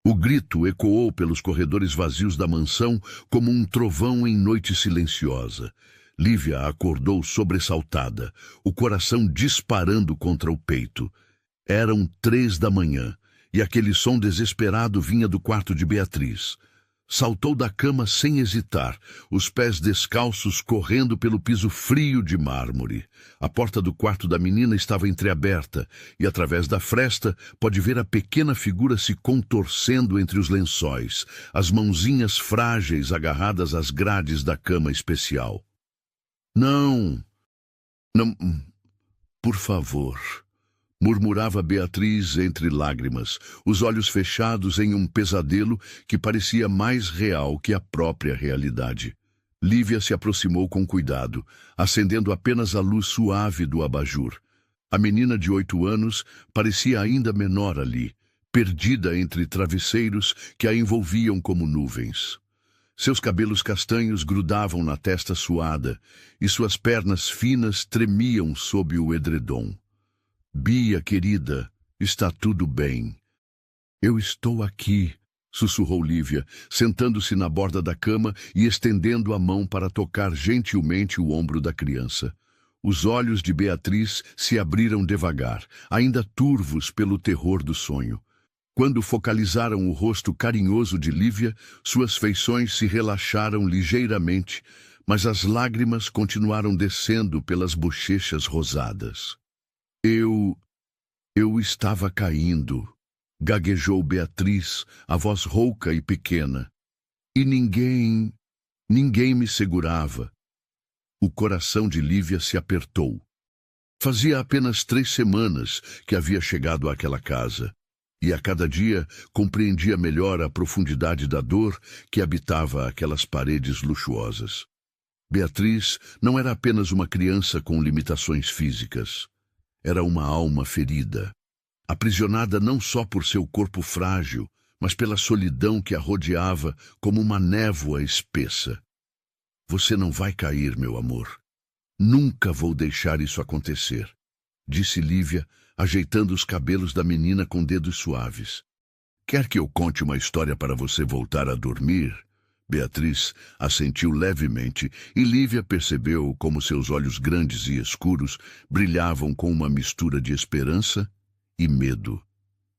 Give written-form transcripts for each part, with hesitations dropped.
O grito ecoou pelos corredores vazios da mansão como um trovão em noite silenciosa. Lívia acordou sobressaltada, o coração disparando contra o peito. Eram 3 da manhã, e aquele som desesperado vinha do quarto de Beatriz. Saltou da cama sem hesitar, os pés descalços correndo pelo piso frio de mármore. A porta do quarto da menina estava entreaberta, e através da fresta pode ver a pequena figura se contorcendo entre os lençóis, as mãozinhas frágeis agarradas às grades da cama especial. Não, por favor, murmurava Beatriz entre lágrimas, os olhos fechados em um pesadelo que parecia mais real que a própria realidade. Lívia se aproximou com cuidado, acendendo apenas a luz suave do abajur. A menina de 8 anos parecia ainda menor ali, perdida entre travesseiros que a envolviam como nuvens. Seus cabelos castanhos grudavam na testa suada, e suas pernas finas tremiam sob o edredom. Bia, querida, está tudo bem. Eu estou aqui, sussurrou Lívia, sentando-se na borda da cama e estendendo a mão para tocar gentilmente o ombro da criança. Os olhos de Beatriz se abriram devagar, ainda turvos pelo terror do sonho. Quando focalizaram o rosto carinhoso de Lívia, suas feições se relaxaram ligeiramente, mas as lágrimas continuaram descendo pelas bochechas rosadas. Eu estava caindo, gaguejou Beatriz, a voz rouca e pequena. E ninguém me segurava. O coração de Lívia se apertou. Fazia apenas 3 semanas que havia chegado àquela casa, e a cada dia compreendia melhor a profundidade da dor que habitava aquelas paredes luxuosas. Beatriz não era apenas uma criança com limitações físicas. Era uma alma ferida, aprisionada não só por seu corpo frágil, mas pela solidão que a rodeava como uma névoa espessa. Você não vai cair, meu amor. Nunca vou deixar isso acontecer, disse Lívia, ajeitando os cabelos da menina com dedos suaves. Quer que eu conte uma história para você voltar a dormir? Beatriz assentiu levemente e Lívia percebeu como seus olhos grandes e escuros brilhavam com uma mistura de esperança e medo.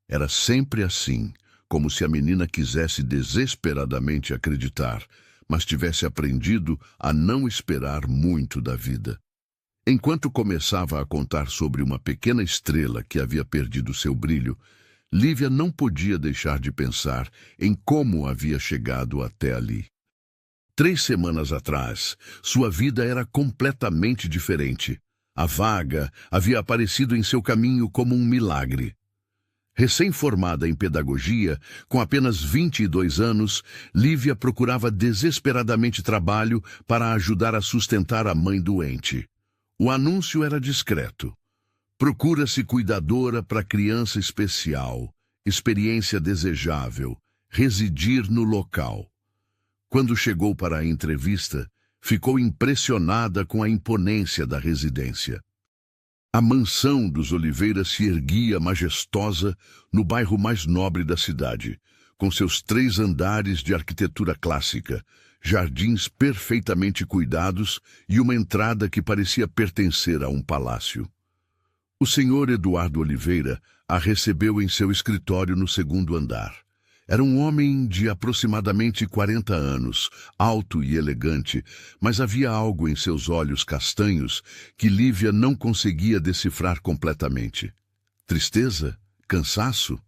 Era sempre assim, como se a menina quisesse desesperadamente acreditar, mas tivesse aprendido a não esperar muito da vida. Enquanto começava a contar sobre uma pequena estrela que havia perdido seu brilho, Lívia não podia deixar de pensar em como havia chegado até ali. 3 semanas atrás, sua vida era completamente diferente. A vaga havia aparecido em seu caminho como um milagre. Recém-formada em pedagogia, com apenas 22 anos, Lívia procurava desesperadamente trabalho para ajudar a sustentar a mãe doente. O anúncio era discreto. Procura-se cuidadora para criança especial, experiência desejável, residir no local. Quando chegou para a entrevista, ficou impressionada com a imponência da residência. A mansão dos Oliveira se erguia majestosa no bairro mais nobre da cidade, com seus 3 andares de arquitetura clássica, jardins perfeitamente cuidados e uma entrada que parecia pertencer a um palácio. O senhor Eduardo Oliveira a recebeu em seu escritório no 2º andar. Era um homem de aproximadamente 40 anos, alto e elegante, mas havia algo em seus olhos castanhos que Lívia não conseguia decifrar completamente. Tristeza? Cansaço?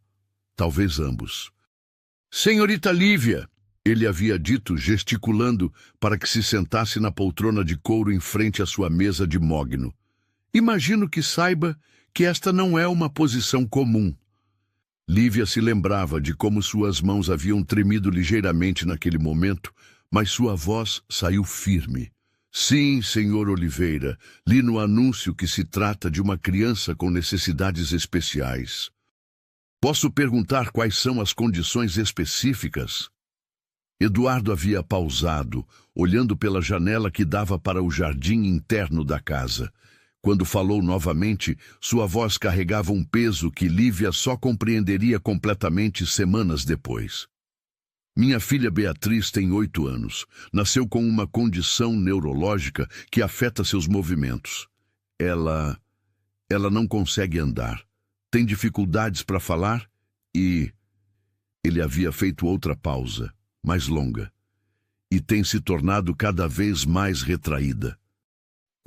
Talvez ambos. Senhorita Lívia, ele havia dito, gesticulando para que se sentasse na poltrona de couro em frente à sua mesa de mogno. Imagino que saiba que esta não é uma posição comum. Lívia se lembrava de como suas mãos haviam tremido ligeiramente naquele momento, mas sua voz saiu firme. Sim, senhor Oliveira, li no anúncio que se trata de uma criança com necessidades especiais. Posso perguntar quais são as condições específicas? Eduardo havia pausado, olhando pela janela que dava para o jardim interno da casa. Quando falou novamente, sua voz carregava um peso que Lívia só compreenderia completamente semanas depois. Minha filha Beatriz tem 8 anos. Nasceu com uma condição neurológica que afeta seus movimentos. Ela não consegue andar. Tem dificuldades para falar e... Ele havia feito outra pausa, mais longa, e tem se tornado cada vez mais retraída.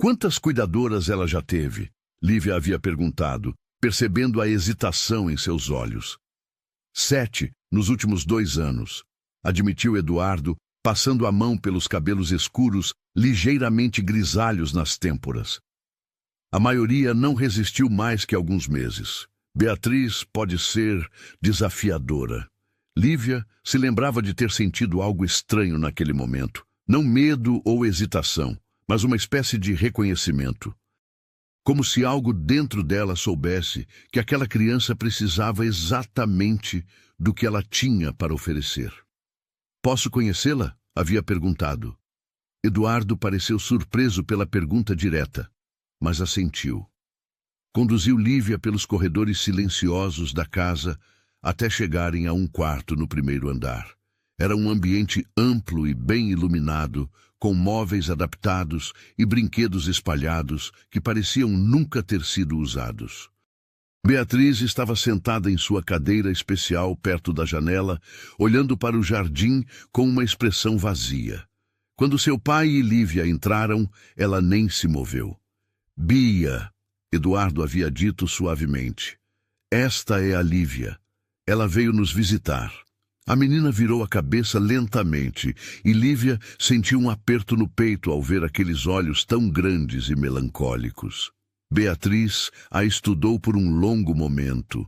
Quantas cuidadoras ela já teve? Lívia havia perguntado, percebendo a hesitação em seus olhos. 7, nos últimos 2 anos, admitiu Eduardo, passando a mão pelos cabelos escuros, ligeiramente grisalhos nas têmporas. A maioria não resistiu mais que alguns meses. Beatriz pode ser desafiadora. Lívia se lembrava de ter sentido algo estranho naquele momento. Não medo ou hesitação, mas uma espécie de reconhecimento. Como se algo dentro dela soubesse que aquela criança precisava exatamente do que ela tinha para oferecer. Posso conhecê-la? Havia perguntado. Eduardo pareceu surpreso pela pergunta direta, mas assentiu. Conduziu Lívia pelos corredores silenciosos da casa até chegarem a um quarto no primeiro andar. Era um ambiente amplo e bem iluminado, com móveis adaptados e brinquedos espalhados que pareciam nunca ter sido usados. Beatriz estava sentada em sua cadeira especial perto da janela, olhando para o jardim com uma expressão vazia. Quando seu pai e Lívia entraram, ela nem se moveu. Bia, Eduardo havia dito suavemente. Esta é a Lívia. Ela veio nos visitar. A menina virou a cabeça lentamente e Lívia sentiu um aperto no peito ao ver aqueles olhos tão grandes e melancólicos. Beatriz a estudou por um longo momento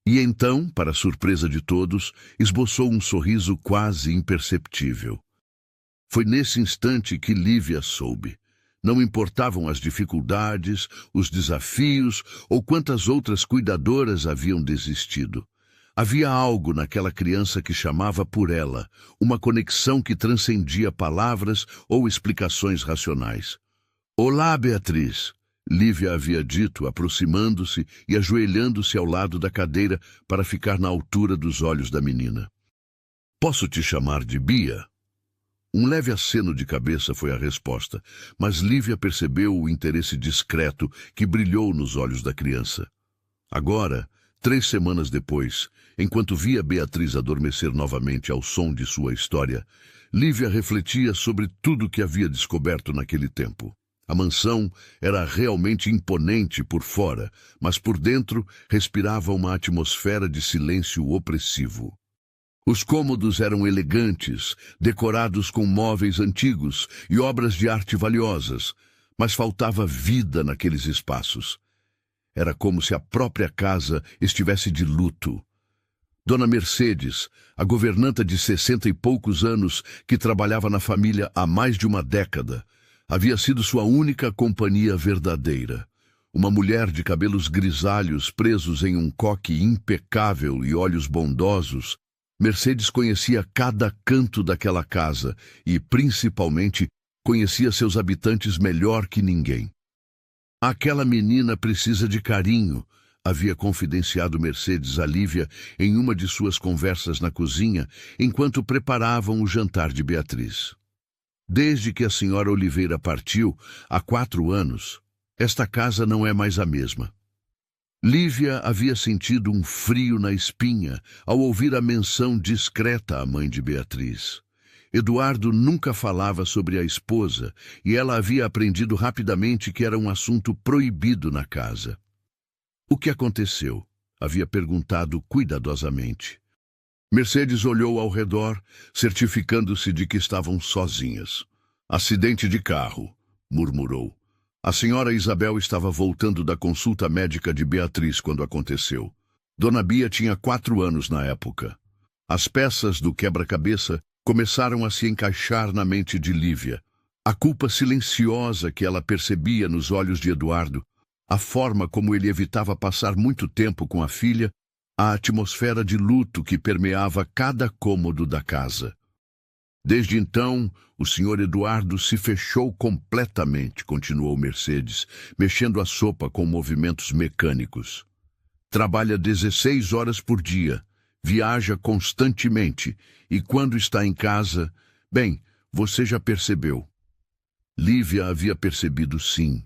e então, para surpresa de todos, esboçou um sorriso quase imperceptível. Foi nesse instante que Lívia soube. Não importavam as dificuldades, os desafios ou quantas outras cuidadoras haviam desistido. Havia algo naquela criança que chamava por ela, uma conexão que transcendia palavras ou explicações racionais. Olá, Beatriz, Lívia havia dito, aproximando-se e ajoelhando-se ao lado da cadeira para ficar na altura dos olhos da menina. Posso te chamar de Bia? Um leve aceno de cabeça foi a resposta, mas Lívia percebeu o interesse discreto que brilhou nos olhos da criança. Agora, 3 semanas depois, enquanto via Beatriz adormecer novamente ao som de sua história, Lívia refletia sobre tudo que havia descoberto naquele tempo. A mansão era realmente imponente por fora, mas por dentro respirava uma atmosfera de silêncio opressivo. Os cômodos eram elegantes, decorados com móveis antigos e obras de arte valiosas, mas faltava vida naqueles espaços. Era como se a própria casa estivesse de luto. Dona Mercedes, a governanta de 60 e poucos anos que trabalhava na família há mais de uma década, havia sido sua única companhia verdadeira. Uma mulher de cabelos grisalhos presos em um coque impecável e olhos bondosos, Mercedes conhecia cada canto daquela casa e, principalmente, conhecia seus habitantes melhor que ninguém. Aquela menina precisa de carinho, havia confidenciado Mercedes a Lívia em uma de suas conversas na cozinha, enquanto preparavam o jantar de Beatriz. Desde que a senhora Oliveira partiu, há 4 anos, esta casa não é mais a mesma. Lívia havia sentido um frio na espinha ao ouvir a menção discreta à mãe de Beatriz. Eduardo nunca falava sobre a esposa e ela havia aprendido rapidamente que era um assunto proibido na casa. O que aconteceu? Havia perguntado cuidadosamente. Mercedes olhou ao redor, certificando-se de que estavam sozinhas. Acidente de carro, murmurou. A senhora Isabel estava voltando da consulta médica de Beatriz quando aconteceu. Dona Bia tinha 4 anos na época. As peças do quebra-cabeça começaram a se encaixar na mente de Lívia. A culpa silenciosa que ela percebia nos olhos de Eduardo, a forma como ele evitava passar muito tempo com a filha, a atmosfera de luto que permeava cada cômodo da casa. Desde então, o Sr. Eduardo se fechou completamente, continuou Mercedes, mexendo a sopa com movimentos mecânicos. Trabalha 16 horas por dia, viaja constantemente e quando está em casa, bem, você já percebeu. Lívia havia percebido sim.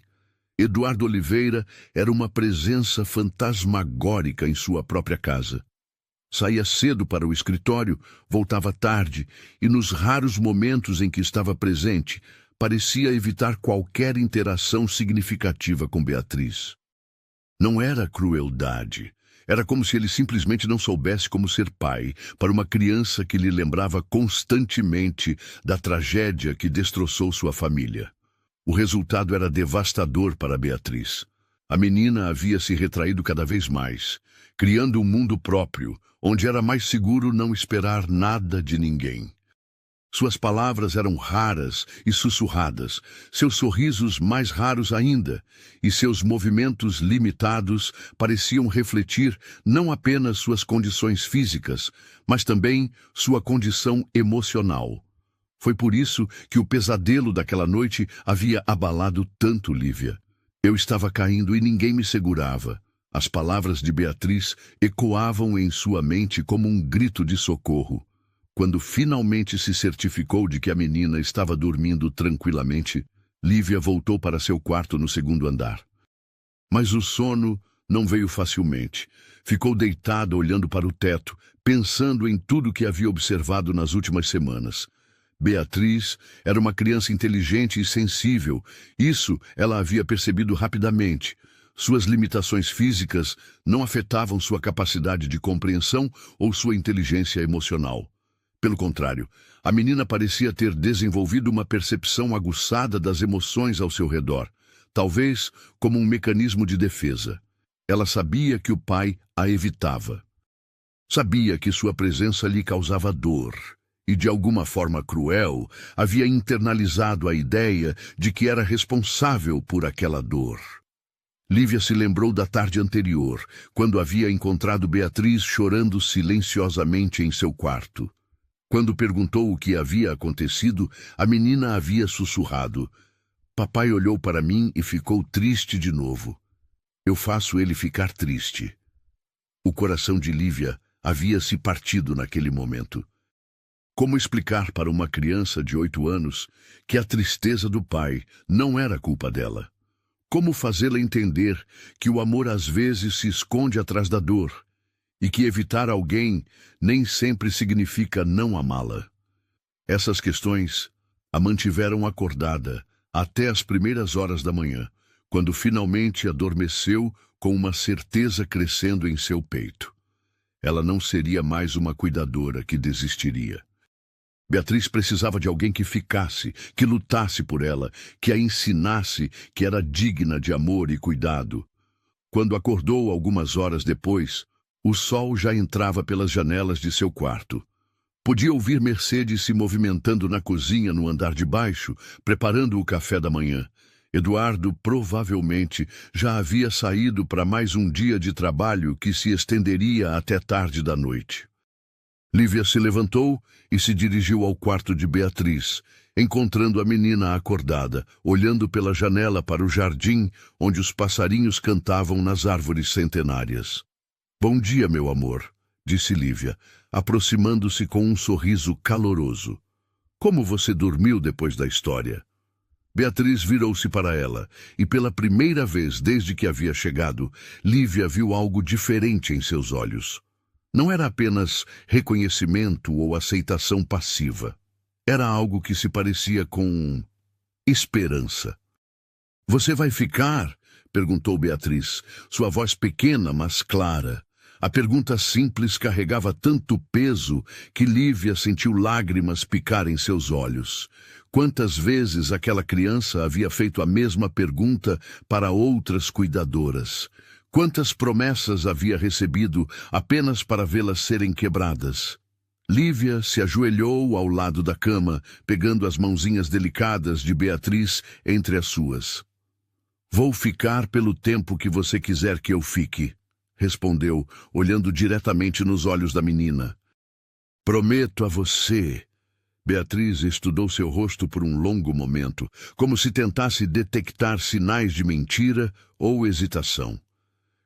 Eduardo Oliveira era uma presença fantasmagórica em sua própria casa. Saía cedo para o escritório, voltava tarde e, nos raros momentos em que estava presente, parecia evitar qualquer interação significativa com Beatriz. Não era crueldade. Era como se ele simplesmente não soubesse como ser pai para uma criança que lhe lembrava constantemente da tragédia que destroçou sua família. O resultado era devastador para Beatriz. A menina havia se retraído cada vez mais, criando um mundo próprio, onde era mais seguro não esperar nada de ninguém. Suas palavras eram raras e sussurradas, seus sorrisos mais raros ainda, e seus movimentos limitados pareciam refletir não apenas suas condições físicas, mas também sua condição emocional. Foi por isso que o pesadelo daquela noite havia abalado tanto Lívia. Eu estava caindo e ninguém me segurava. As palavras de Beatriz ecoavam em sua mente como um grito de socorro. Quando finalmente se certificou de que a menina estava dormindo tranquilamente, Lívia voltou para seu quarto no segundo andar. Mas o sono não veio facilmente. Ficou deitada olhando para o teto, pensando em tudo que havia observado nas últimas semanas. Beatriz era uma criança inteligente e sensível. Isso ela havia percebido rapidamente. Suas limitações físicas não afetavam sua capacidade de compreensão ou sua inteligência emocional. Pelo contrário, a menina parecia ter desenvolvido uma percepção aguçada das emoções ao seu redor, talvez como um mecanismo de defesa. Ela sabia que o pai a evitava. Sabia que sua presença lhe causava dor e, de alguma forma cruel, havia internalizado a ideia de que era responsável por aquela dor. Lívia se lembrou da tarde anterior, quando havia encontrado Beatriz chorando silenciosamente em seu quarto. Quando perguntou o que havia acontecido, a menina havia sussurrado: "Papai olhou para mim e ficou triste de novo. Eu faço ele ficar triste." O coração de Lívia havia se partido naquele momento. Como explicar para uma criança de 8 anos que a tristeza do pai não era culpa dela? Como fazê-la entender que o amor às vezes se esconde atrás da dor e que evitar alguém nem sempre significa não amá-la? Essas questões a mantiveram acordada até as primeiras horas da manhã, quando finalmente adormeceu com uma certeza crescendo em seu peito. Ela não seria mais uma cuidadora que desistiria. Beatriz precisava de alguém que ficasse, que lutasse por ela, que a ensinasse que era digna de amor e cuidado. Quando acordou algumas horas depois, o sol já entrava pelas janelas de seu quarto. Podia ouvir Mercedes se movimentando na cozinha no andar de baixo, preparando o café da manhã. Eduardo provavelmente já havia saído para mais um dia de trabalho que se estenderia até tarde da noite. Lívia se levantou e se dirigiu ao quarto de Beatriz, encontrando a menina acordada, olhando pela janela para o jardim onde os passarinhos cantavam nas árvores centenárias. "Bom dia, meu amor", disse Lívia, aproximando-se com um sorriso caloroso. "Como você dormiu depois da história?" Beatriz virou-se para ela, e pela primeira vez desde que havia chegado, Lívia viu algo diferente em seus olhos. Não era apenas reconhecimento ou aceitação passiva. Era algo que se parecia com esperança. "Você vai ficar?" perguntou Beatriz, sua voz pequena, mas clara. A pergunta simples carregava tanto peso que Lívia sentiu lágrimas picar em seus olhos. Quantas vezes aquela criança havia feito a mesma pergunta para outras cuidadoras? Quantas promessas havia recebido apenas para vê-las serem quebradas? Lívia se ajoelhou ao lado da cama, pegando as mãozinhas delicadas de Beatriz entre as suas. "Vou ficar pelo tempo que você quiser que eu fique", respondeu, olhando diretamente nos olhos da menina. "Prometo a você", Beatriz estudou seu rosto por um longo momento, como se tentasse detectar sinais de mentira ou hesitação.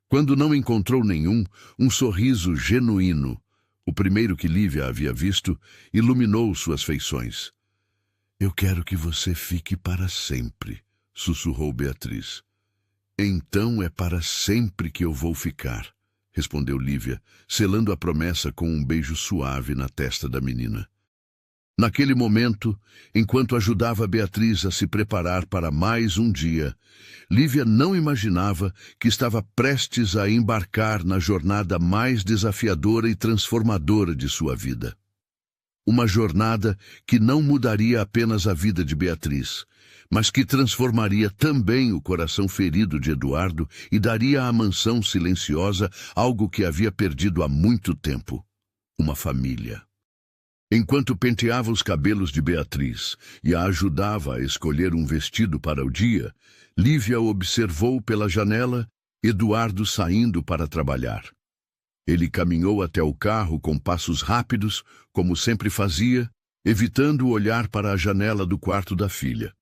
Quando não encontrou nenhum, um sorriso genuíno, o primeiro que Lívia havia visto, iluminou suas feições. "Eu quero que você fique para sempre", sussurrou Beatriz. "Então é para sempre que eu vou ficar", respondeu Lívia, selando a promessa com um beijo suave na testa da menina. Naquele momento, enquanto ajudava Beatriz a se preparar para mais um dia, Lívia não imaginava que estava prestes a embarcar na jornada mais desafiadora e transformadora de sua vida. Uma jornada que não mudaria apenas a vida de Beatriz, mas que transformaria também o coração ferido de Eduardo e daria à mansão silenciosa algo que havia perdido há muito tempo: uma família. Enquanto penteava os cabelos de Beatriz e a ajudava a escolher um vestido para o dia, Lívia observou pela janela Eduardo saindo para trabalhar. Ele caminhou até o carro com passos rápidos, como sempre fazia, evitando olhar para a janela do quarto da filha.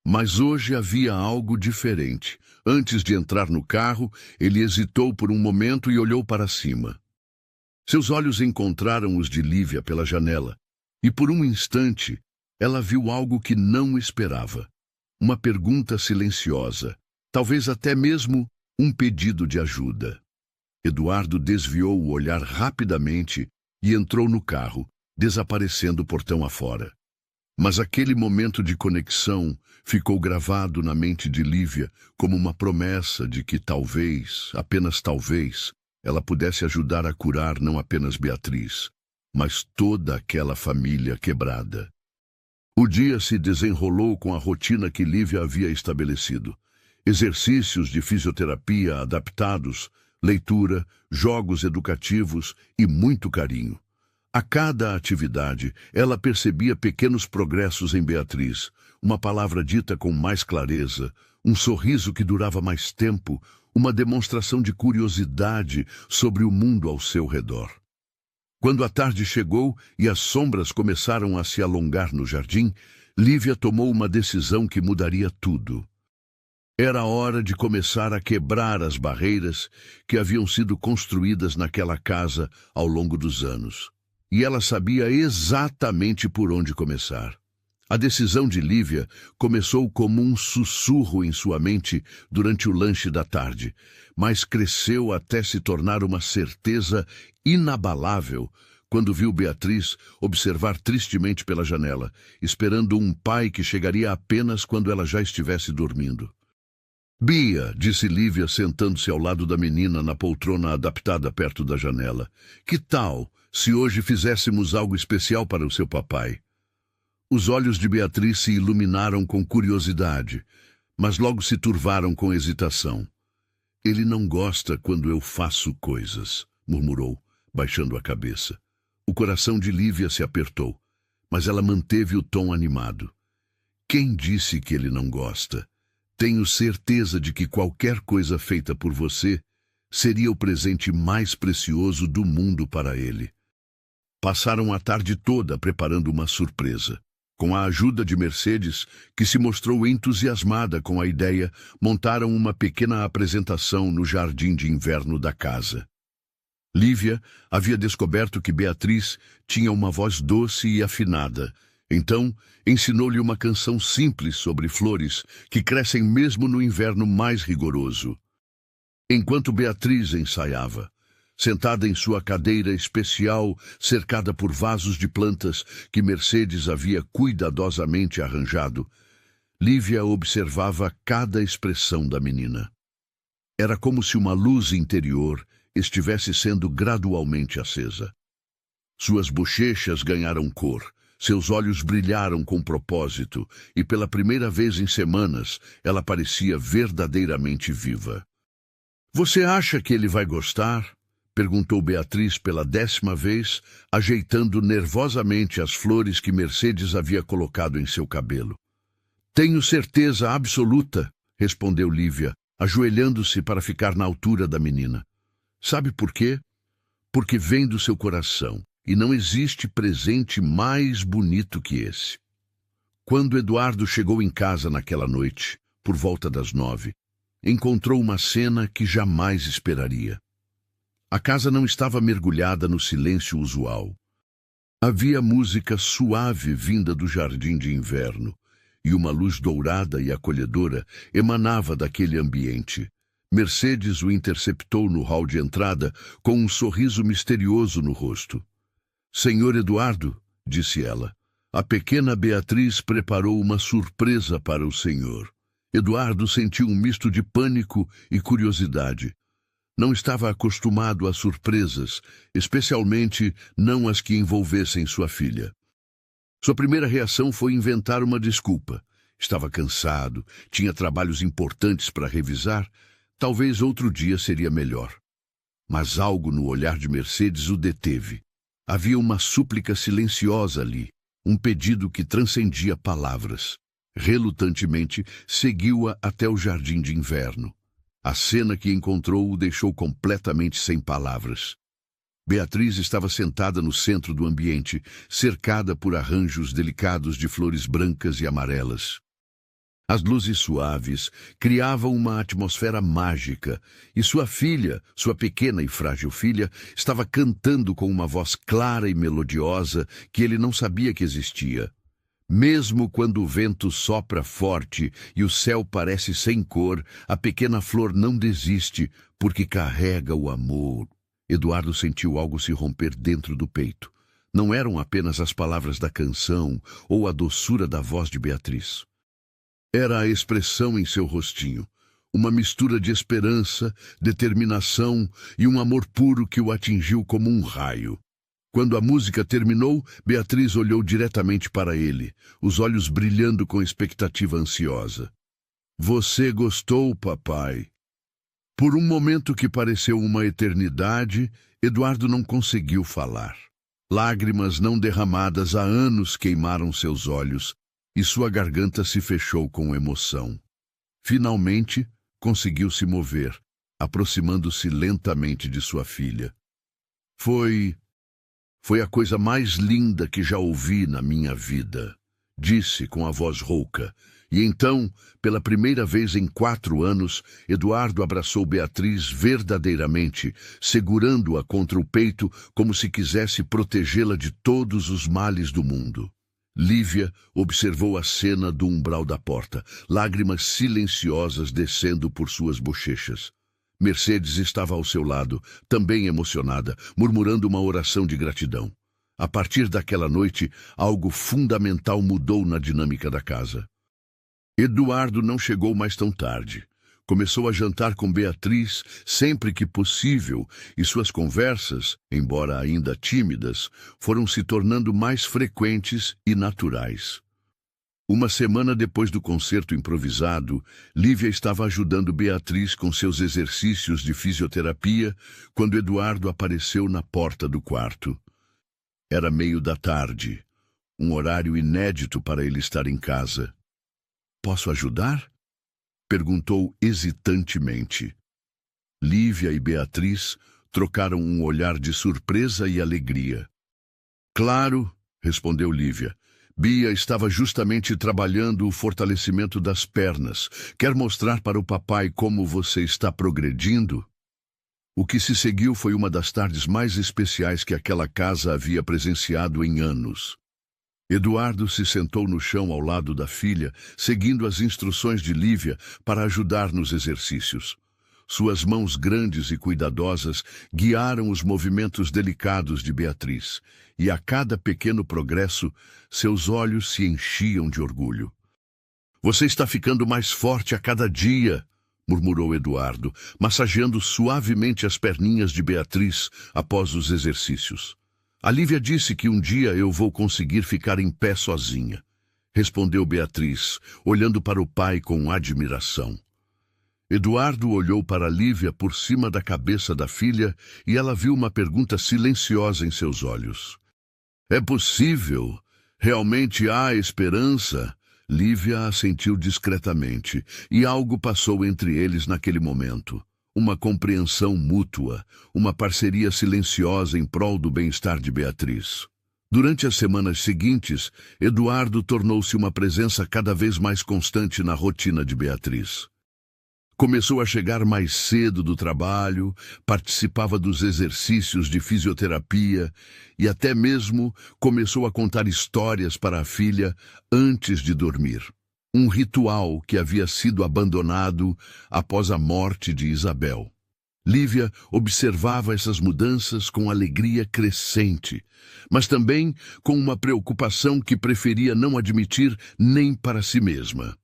Mas hoje havia algo diferente. Antes de entrar no carro, ele hesitou por um momento e olhou para cima. Seus olhos encontraram os de Lívia pela janela, e por um instante ela viu algo que não esperava. Uma pergunta silenciosa, talvez até mesmo um pedido de ajuda. Eduardo desviou o olhar rapidamente e entrou no carro, desaparecendo portão afora. Mas aquele momento de conexão ficou gravado na mente de Lívia como uma promessa de que talvez, apenas talvez, ela pudesse ajudar a curar não apenas Beatriz, mas toda aquela família quebrada. O dia se desenrolou com a rotina que Lívia havia estabelecido. Exercícios de fisioterapia adaptados, leitura, jogos educativos e muito carinho. A cada atividade, ela percebia pequenos progressos em Beatriz, uma palavra dita com mais clareza, um sorriso que durava mais tempo, uma demonstração de curiosidade sobre o mundo ao seu redor. Quando a tarde chegou e as sombras começaram a se alongar no jardim, Lívia tomou uma decisão que mudaria tudo. Era hora de começar a quebrar as barreiras que haviam sido construídas naquela casa ao longo dos anos. E ela sabia exatamente por onde começar. A decisão de Lívia começou como um sussurro em sua mente durante o lanche da tarde, mas cresceu até se tornar uma certeza inabalável quando viu Beatriz observar tristemente pela janela, esperando um pai que chegaria apenas quando ela já estivesse dormindo. "Bia", disse Lívia sentando-se ao lado da menina na poltrona adaptada perto da janela, "que tal se hoje fizéssemos algo especial para o seu papai?" Os olhos de Beatriz se iluminaram com curiosidade, mas logo se turvaram com hesitação. "Ele não gosta quando eu faço coisas", murmurou, baixando a cabeça. O coração de Lívia se apertou, mas ela manteve o tom animado. "Quem disse que ele não gosta? Tenho certeza de que qualquer coisa feita por você seria o presente mais precioso do mundo para ele." Passaram a tarde toda preparando uma surpresa. Com a ajuda de Mercedes, que se mostrou entusiasmada com a ideia, montaram uma pequena apresentação no jardim de inverno da casa. Lívia havia descoberto que Beatriz tinha uma voz doce e afinada, então ensinou-lhe uma canção simples sobre flores que crescem mesmo no inverno mais rigoroso. Enquanto Beatriz ensaiava, sentada em sua cadeira especial, cercada por vasos de plantas que Mercedes havia cuidadosamente arranjado, Lívia observava cada expressão da menina. Era como se uma luz interior estivesse sendo gradualmente acesa. Suas bochechas ganharam cor, seus olhos brilharam com propósito, e pela primeira vez em semanas, ela parecia verdadeiramente viva. "Você acha que ele vai gostar?" perguntou Beatriz pela 10ª vez, ajeitando nervosamente as flores que Mercedes havia colocado em seu cabelo. "Tenho certeza absoluta", respondeu Lívia, ajoelhando-se para ficar na altura da menina. "Sabe por quê? Porque vem do seu coração, e não existe presente mais bonito que esse. Quando Eduardo chegou em casa naquela noite, por volta das 9, encontrou uma cena que jamais esperaria. A casa não estava mergulhada no silêncio usual. Havia música suave vinda do jardim de inverno, e uma luz dourada e acolhedora emanava daquele ambiente. Mercedes o interceptou no hall de entrada com um sorriso misterioso no rosto. "Senhor Eduardo", disse ela, "a pequena Beatriz preparou uma surpresa para o senhor." Eduardo sentiu um misto de pânico e curiosidade. Não estava acostumado a surpresas, especialmente não as que envolvessem sua filha. Sua primeira reação foi inventar uma desculpa. Estava cansado, tinha trabalhos importantes para revisar, talvez outro dia seria melhor. Mas algo no olhar de Mercedes o deteve. Havia uma súplica silenciosa ali, um pedido que transcendia palavras. Relutantemente, seguiu-a até o jardim de inverno. A cena que encontrou o deixou completamente sem palavras. Beatriz estava sentada no centro do ambiente, cercada por arranjos delicados de flores brancas e amarelas. As luzes suaves criavam uma atmosfera mágica, e sua filha, sua pequena e frágil filha, estava cantando com uma voz clara e melodiosa que ele não sabia que existia. Mesmo quando o vento sopra forte e o céu parece sem cor, a pequena flor não desiste, porque carrega o amor. Eduardo sentiu algo se romper dentro do peito. Não eram apenas as palavras da canção ou a doçura da voz de Beatriz. Era a expressão em seu rostinho, uma mistura de esperança, determinação e um amor puro que o atingiu como um raio. Quando a música terminou, Beatriz olhou diretamente para ele, os olhos brilhando com expectativa ansiosa. "Você gostou, papai?" Por um momento que pareceu uma eternidade, Eduardo não conseguiu falar. Lágrimas não derramadas há anos queimaram seus olhos, e sua garganta se fechou com emoção. Finalmente, conseguiu se mover, aproximando-se lentamente de sua filha. Foi a coisa mais linda que já ouvi na minha vida", disse com a voz rouca. E então, pela primeira vez em 4 anos, Eduardo abraçou Beatriz verdadeiramente, segurando-a contra o peito como se quisesse protegê-la de todos os males do mundo. Lívia observou a cena do umbral da porta, lágrimas silenciosas descendo por suas bochechas. Mercedes estava ao seu lado, também emocionada, murmurando uma oração de gratidão. A partir daquela noite, algo fundamental mudou na dinâmica da casa. Eduardo não chegou mais tão tarde. Começou a jantar com Beatriz sempre que possível, e suas conversas, embora ainda tímidas, foram se tornando mais frequentes e naturais. Uma semana depois do concerto improvisado, Lívia estava ajudando Beatriz com seus exercícios de fisioterapia quando Eduardo apareceu na porta do quarto. Era meio da tarde, um horário inédito para ele estar em casa. "Posso ajudar?" perguntou hesitantemente. Lívia e Beatriz trocaram um olhar de surpresa e alegria. "Claro", respondeu Lívia. "Bia estava justamente trabalhando o fortalecimento das pernas. Quer mostrar para o papai como você está progredindo?" O que se seguiu foi uma das tardes mais especiais que aquela casa havia presenciado em anos. Eduardo se sentou no chão ao lado da filha, seguindo as instruções de Lívia para ajudar nos exercícios. Suas mãos grandes e cuidadosas guiaram os movimentos delicados de Beatriz, e a cada pequeno progresso, seus olhos se enchiam de orgulho. "Você está ficando mais forte a cada dia", murmurou Eduardo, massageando suavemente as perninhas de Beatriz após os exercícios. "A Lívia disse que um dia eu vou conseguir ficar em pé sozinha", respondeu Beatriz, olhando para o pai com admiração. Eduardo olhou para Lívia por cima da cabeça da filha e ela viu uma pergunta silenciosa em seus olhos. "É possível? Realmente há esperança?" Lívia assentiu discretamente, e algo passou entre eles naquele momento. uma compreensão mútua, uma parceria silenciosa em prol do bem-estar de Beatriz. Durante as semanas seguintes, Eduardo tornou-se uma presença cada vez mais constante na rotina de Beatriz. Começou a chegar mais cedo do trabalho, participava dos exercícios de fisioterapia e até mesmo começou a contar histórias para a filha antes de dormir. Um ritual que havia sido abandonado após a morte de Isabel. Lívia observava essas mudanças com alegria crescente, mas também com uma preocupação que preferia não admitir nem para si mesma.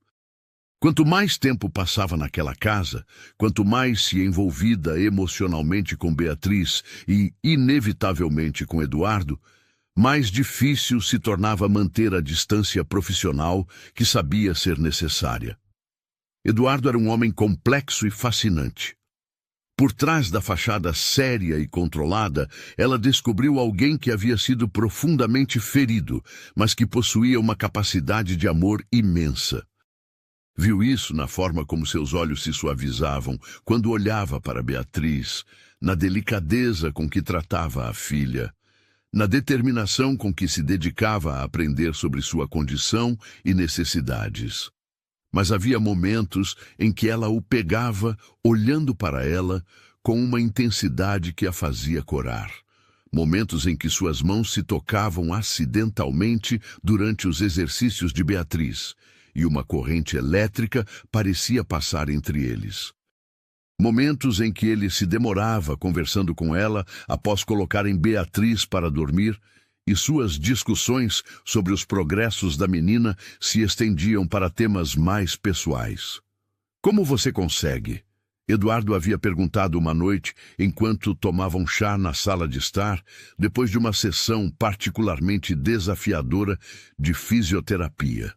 Quanto mais tempo passava naquela casa, quanto mais se envolvida emocionalmente com Beatriz e, inevitavelmente, com Eduardo, mais difícil se tornava manter a distância profissional que sabia ser necessária. Eduardo era um homem complexo e fascinante. Por trás da fachada séria e controlada, ela descobriu alguém que havia sido profundamente ferido, mas que possuía uma capacidade de amor imensa. Viu isso na forma como seus olhos se suavizavam quando olhava para Beatriz, na delicadeza com que tratava a filha, na determinação com que se dedicava a aprender sobre sua condição e necessidades. Mas havia momentos em que ela o pegava, olhando para ela, com uma intensidade que a fazia corar. Momentos em que suas mãos se tocavam acidentalmente durante os exercícios de Beatriz, e uma corrente elétrica parecia passar entre eles. Momentos em que ele se demorava conversando com ela após colocarem Beatriz para dormir, e suas discussões sobre os progressos da menina se estendiam para temas mais pessoais. "Como você consegue?" Eduardo havia perguntado uma noite enquanto tomavam chá na sala de estar, depois de uma sessão particularmente desafiadora de fisioterapia.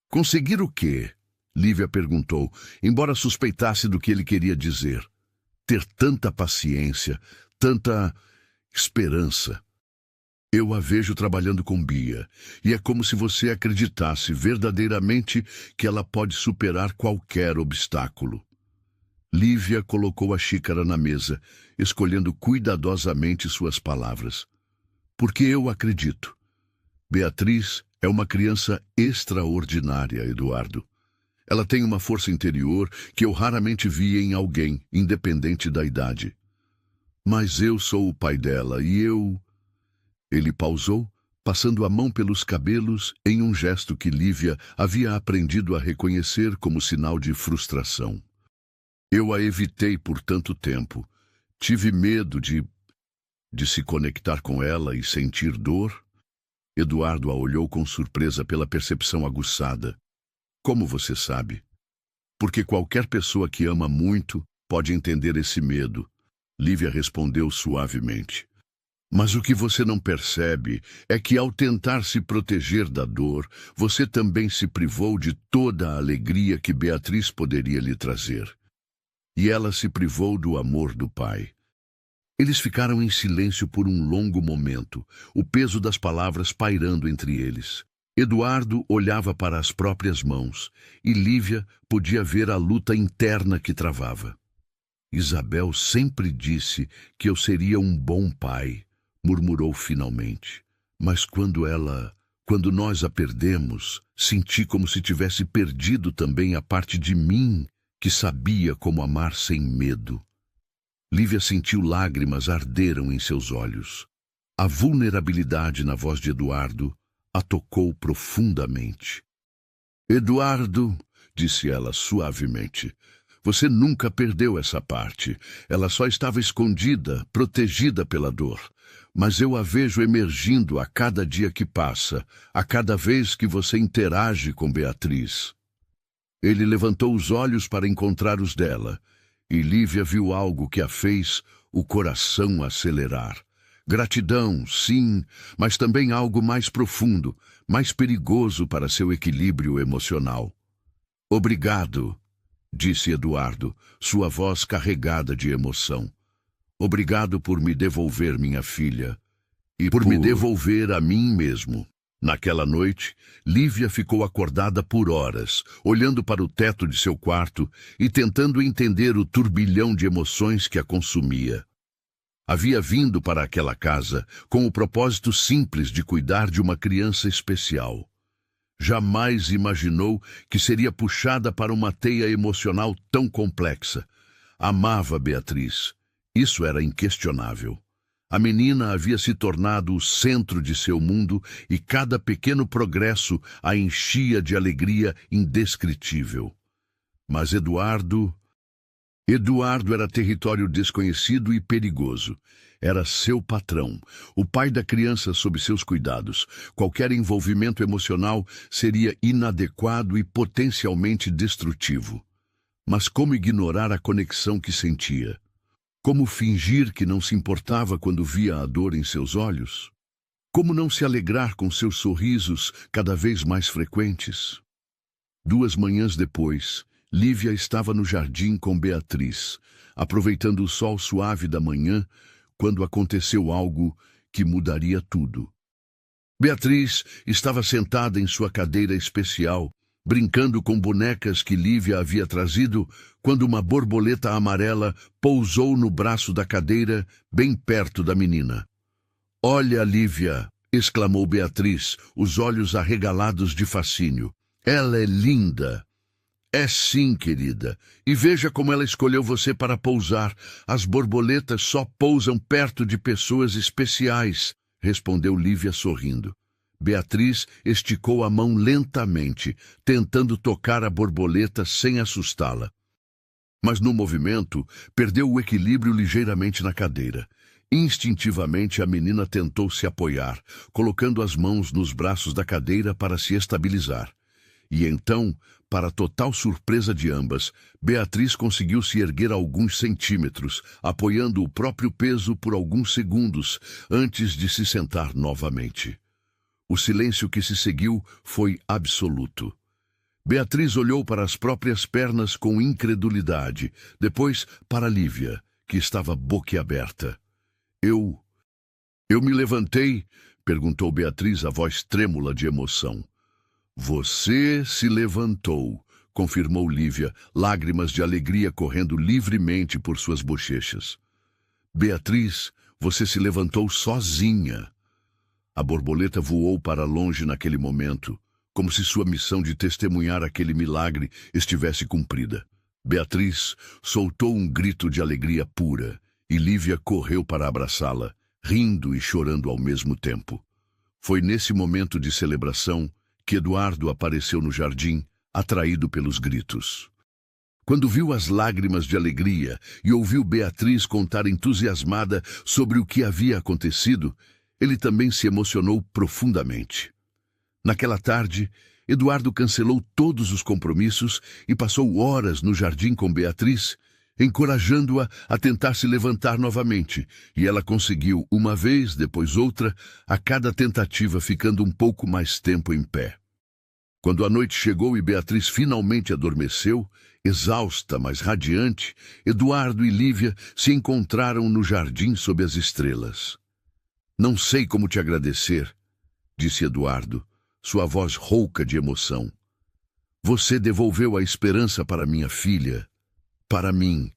"Conseguir o quê?" Lívia perguntou, embora suspeitasse do que ele queria dizer. "Ter tanta paciência, tanta esperança." "Eu a vejo trabalhando com Bia, e é como se você acreditasse verdadeiramente que ela pode superar qualquer obstáculo." Lívia colocou a xícara na mesa, escolhendo cuidadosamente suas palavras. "Porque eu acredito. Beatriz é uma criança extraordinária, Eduardo. Ela tem uma força interior que eu raramente vi em alguém, independente da idade. Mas eu sou o pai dela e eu..." Ele pausou, passando a mão pelos cabelos em um gesto que Lívia havia aprendido a reconhecer como sinal de frustração. "Eu a evitei por tanto tempo. Tive medo de se conectar com ela e sentir dor." Eduardo a olhou com surpresa pela percepção aguçada. "Como você sabe?" "Porque qualquer pessoa que ama muito pode entender esse medo." Lívia respondeu suavemente. "Mas o que você não percebe é que, ao tentar se proteger da dor, você também se privou de toda a alegria que Beatriz poderia lhe trazer. E ela se privou do amor do pai." Eles ficaram em silêncio por um longo momento, o peso das palavras pairando entre eles. Eduardo olhava para as próprias mãos, e Lívia podia ver a luta interna que travava. "Isabel sempre disse que eu seria um bom pai", murmurou finalmente. "Mas quando nós a perdemos, senti como se tivesse perdido também a parte de mim que sabia como amar sem medo." Lívia sentiu lágrimas arderam em seus olhos. A vulnerabilidade na voz de Eduardo a tocou profundamente. "Eduardo", disse ela suavemente, "você nunca perdeu essa parte. Ela só estava escondida, protegida pela dor. Mas eu a vejo emergindo a cada dia que passa, a cada vez que você interage com Beatriz." Ele levantou os olhos para encontrar os dela, e Lívia viu algo que a fez o coração acelerar. Gratidão, sim, mas também algo mais profundo, mais perigoso para seu equilíbrio emocional. "Obrigado", disse Eduardo, sua voz carregada de emoção. "Obrigado por me devolver minha filha, e por me devolver a mim mesmo." Naquela noite, Lívia ficou acordada por horas, olhando para o teto de seu quarto e tentando entender o turbilhão de emoções que a consumia. Havia vindo para aquela casa com o propósito simples de cuidar de uma criança especial. Jamais imaginou que seria puxada para uma teia emocional tão complexa. Amava Beatriz. Isso era inquestionável. A menina havia se tornado o centro de seu mundo e cada pequeno progresso a enchia de alegria indescritível. Mas Eduardo era território desconhecido e perigoso. Era seu patrão, o pai da criança sob seus cuidados. Qualquer envolvimento emocional seria inadequado e potencialmente destrutivo. Mas como ignorar a conexão que sentia? Como fingir que não se importava quando via a dor em seus olhos? Como não se alegrar com seus sorrisos cada vez mais frequentes? 2 manhãs depois, Lívia estava no jardim com Beatriz, aproveitando o sol suave da manhã, quando aconteceu algo que mudaria tudo. Beatriz estava sentada em sua cadeira especial, brincando com bonecas que Lívia havia trazido, quando uma borboleta amarela pousou no braço da cadeira, bem perto da menina. "Olha, Lívia!" exclamou Beatriz, os olhos arregalados de fascínio. "Ela é linda!" "É sim, querida. E veja como ela escolheu você para pousar. As borboletas só pousam perto de pessoas especiais", respondeu Lívia sorrindo. Beatriz esticou a mão lentamente, tentando tocar a borboleta sem assustá-la. Mas no movimento, perdeu o equilíbrio ligeiramente na cadeira. Instintivamente, a menina tentou se apoiar, colocando as mãos nos braços da cadeira para se estabilizar. E então, para total surpresa de ambas, Beatriz conseguiu se erguer alguns centímetros, apoiando o próprio peso por alguns segundos, antes de se sentar novamente. O silêncio que se seguiu foi absoluto. Beatriz olhou para as próprias pernas com incredulidade, depois para Lívia, que estava boquiaberta. Eu me levantei?" perguntou Beatriz, a voz trêmula de emoção. "Você se levantou", confirmou Lívia, lágrimas de alegria correndo livremente por suas bochechas. "Beatriz, você se levantou sozinha." A borboleta voou para longe naquele momento, como se sua missão de testemunhar aquele milagre estivesse cumprida. Beatriz soltou um grito de alegria pura, e Lívia correu para abraçá-la, rindo e chorando ao mesmo tempo. Foi nesse momento de celebração que Eduardo apareceu no jardim, atraído pelos gritos. Quando viu as lágrimas de alegria e ouviu Beatriz contar entusiasmada sobre o que havia acontecido, ele também se emocionou profundamente. Naquela tarde, Eduardo cancelou todos os compromissos e passou horas no jardim com Beatriz, encorajando-a a tentar se levantar novamente, e ela conseguiu, uma vez, depois outra, a cada tentativa ficando um pouco mais tempo em pé. Quando a noite chegou e Beatriz finalmente adormeceu, exausta, mas radiante, Eduardo e Lívia se encontraram no jardim sob as estrelas. "Não sei como te agradecer", disse Eduardo, sua voz rouca de emoção. "Você devolveu a esperança para minha filha, para mim."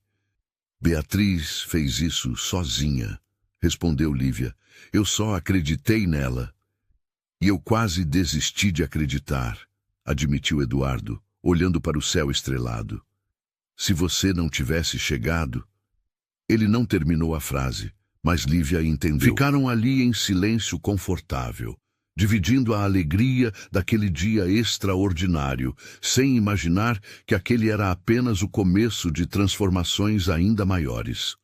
"Beatriz fez isso sozinha", respondeu Lívia. "Eu só acreditei nela." "E eu quase desisti de acreditar", admitiu Eduardo, olhando para o céu estrelado. "Se você não tivesse chegado..." Ele não terminou a frase, mas Lívia entendeu. Ficaram ali em silêncio confortável, dividindo a alegria daquele dia extraordinário, sem imaginar que aquele era apenas o começo de transformações ainda maiores.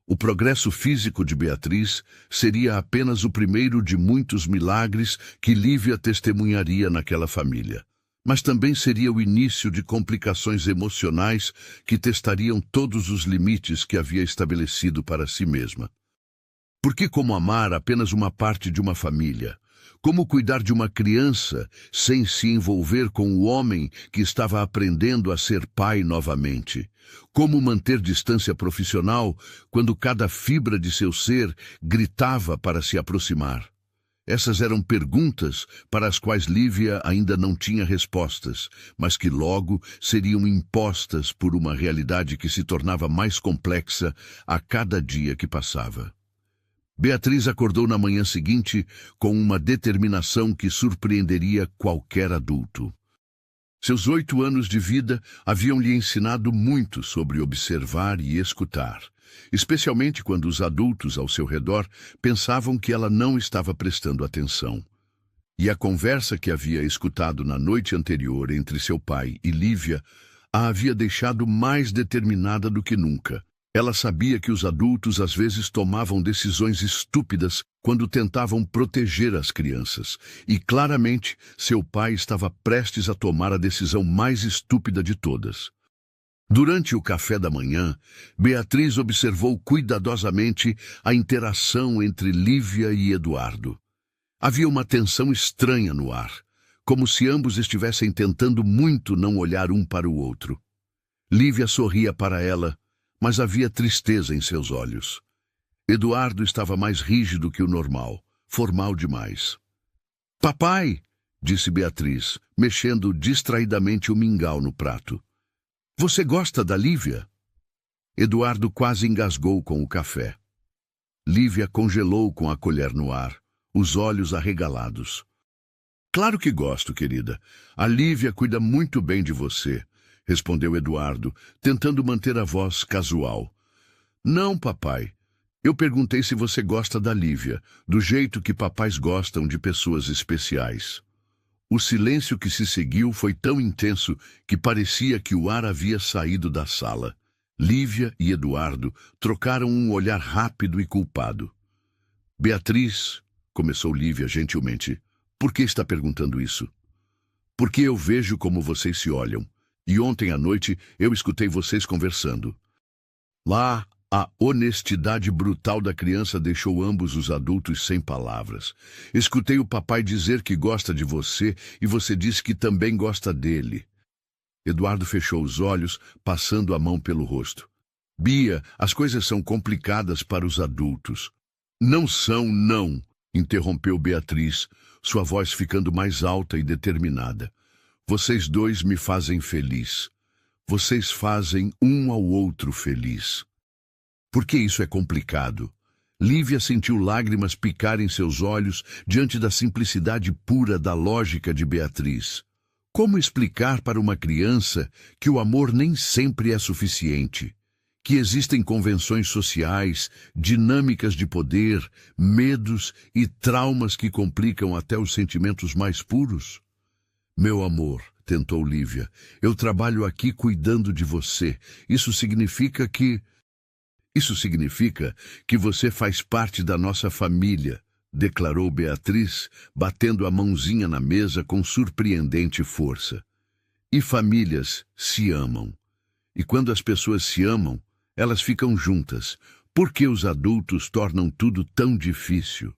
O progresso físico de Beatriz seria apenas o primeiro de muitos milagres que Lívia testemunharia naquela família, mas também seria o início de complicações emocionais que testariam todos os limites que havia estabelecido para si mesma. Porque como amar apenas uma parte de uma família? Como cuidar de uma criança sem se envolver com o homem que estava aprendendo a ser pai novamente? Como manter distância profissional quando cada fibra de seu ser gritava para se aproximar? Essas eram perguntas para as quais Lívia ainda não tinha respostas, mas que logo seriam impostas por uma realidade que se tornava mais complexa a cada dia que passava. Beatriz acordou na manhã seguinte com uma determinação que surpreenderia qualquer adulto. Seus 8 anos de vida haviam lhe ensinado muito sobre observar e escutar, especialmente quando os adultos ao seu redor pensavam que ela não estava prestando atenção. E a conversa que havia escutado na noite anterior entre seu pai e Lívia a havia deixado mais determinada do que nunca. Ela sabia que os adultos às vezes tomavam decisões estúpidas quando tentavam proteger as crianças, e claramente seu pai estava prestes a tomar a decisão mais estúpida de todas. Durante o café da manhã, Beatriz observou cuidadosamente a interação entre Lívia e Eduardo. Havia uma tensão estranha no ar, como se ambos estivessem tentando muito não olhar um para o outro. Lívia sorria para ela, mas havia tristeza em seus olhos. Eduardo estava mais rígido que o normal, formal demais. "Papai", disse Beatriz, mexendo distraidamente o mingau no prato. "Você gosta da Lívia?" Eduardo quase engasgou com o café. Lívia congelou com a colher no ar, os olhos arregalados. "Claro que gosto, querida. A Lívia cuida muito bem de você", respondeu Eduardo, tentando manter a voz casual. "Não, papai. Eu perguntei se você gosta da Lívia, do jeito que papais gostam de pessoas especiais." O silêncio que se seguiu foi tão intenso que parecia que o ar havia saído da sala. Lívia e Eduardo trocaram um olhar rápido e culpado. "Beatriz", começou Lívia gentilmente, "por que está perguntando isso?" "Porque eu vejo como vocês se olham. E ontem à noite eu escutei vocês conversando." Lá, a honestidade brutal da criança deixou ambos os adultos sem palavras. "Escutei o papai dizer que gosta de você e você disse que também gosta dele." Eduardo fechou os olhos, passando a mão pelo rosto. "Bia, as coisas são complicadas para os adultos." "Não são, não", interrompeu Beatriz, sua voz ficando mais alta e determinada. "Vocês dois me fazem feliz. Vocês fazem um ao outro feliz." "Por que isso é complicado?" Lívia sentiu lágrimas picarem seus olhos diante da simplicidade pura da lógica de Beatriz. Como explicar para uma criança que o amor nem sempre é suficiente? Que existem convenções sociais, dinâmicas de poder, medos e traumas que complicam até os sentimentos mais puros? "Meu amor", tentou Lívia, "eu trabalho aqui cuidando de você. Isso significa que você faz parte da nossa família", declarou Beatriz, batendo a mãozinha na mesa com surpreendente força. "E famílias se amam. E quando as pessoas se amam, elas ficam juntas. Por que os adultos tornam tudo tão difícil?"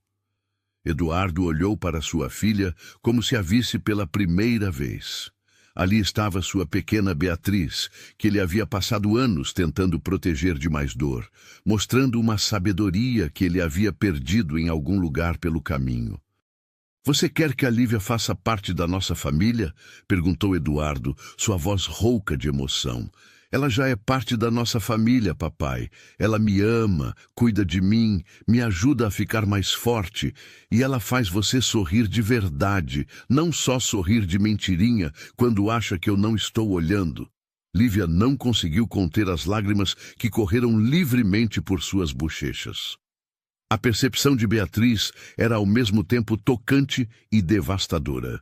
Eduardo olhou para sua filha como se a visse pela primeira vez. Ali estava sua pequena Beatriz, que ele havia passado anos tentando proteger de mais dor, mostrando uma sabedoria que ele havia perdido em algum lugar pelo caminho. "Você quer que a Lívia faça parte da nossa família?" perguntou Eduardo, sua voz rouca de emoção. "Ela já é parte da nossa família, papai. Ela me ama, cuida de mim, me ajuda a ficar mais forte, e ela faz você sorrir de verdade, não só sorrir de mentirinha quando acha que eu não estou olhando." Lívia não conseguiu conter as lágrimas que correram livremente por suas bochechas. A percepção de Beatriz era ao mesmo tempo tocante e devastadora.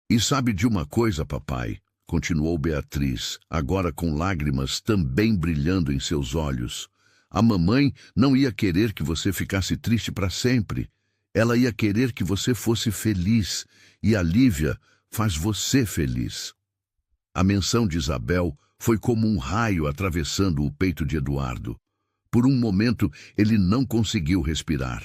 "E sabe de uma coisa, papai?" continuou Beatriz, agora com lágrimas também brilhando em seus olhos. "A mamãe não ia querer que você ficasse triste para sempre. Ela ia querer que você fosse feliz, e a Lívia faz você feliz." A menção de Isabel foi como um raio atravessando o peito de Eduardo. Por um momento, ele não conseguiu respirar.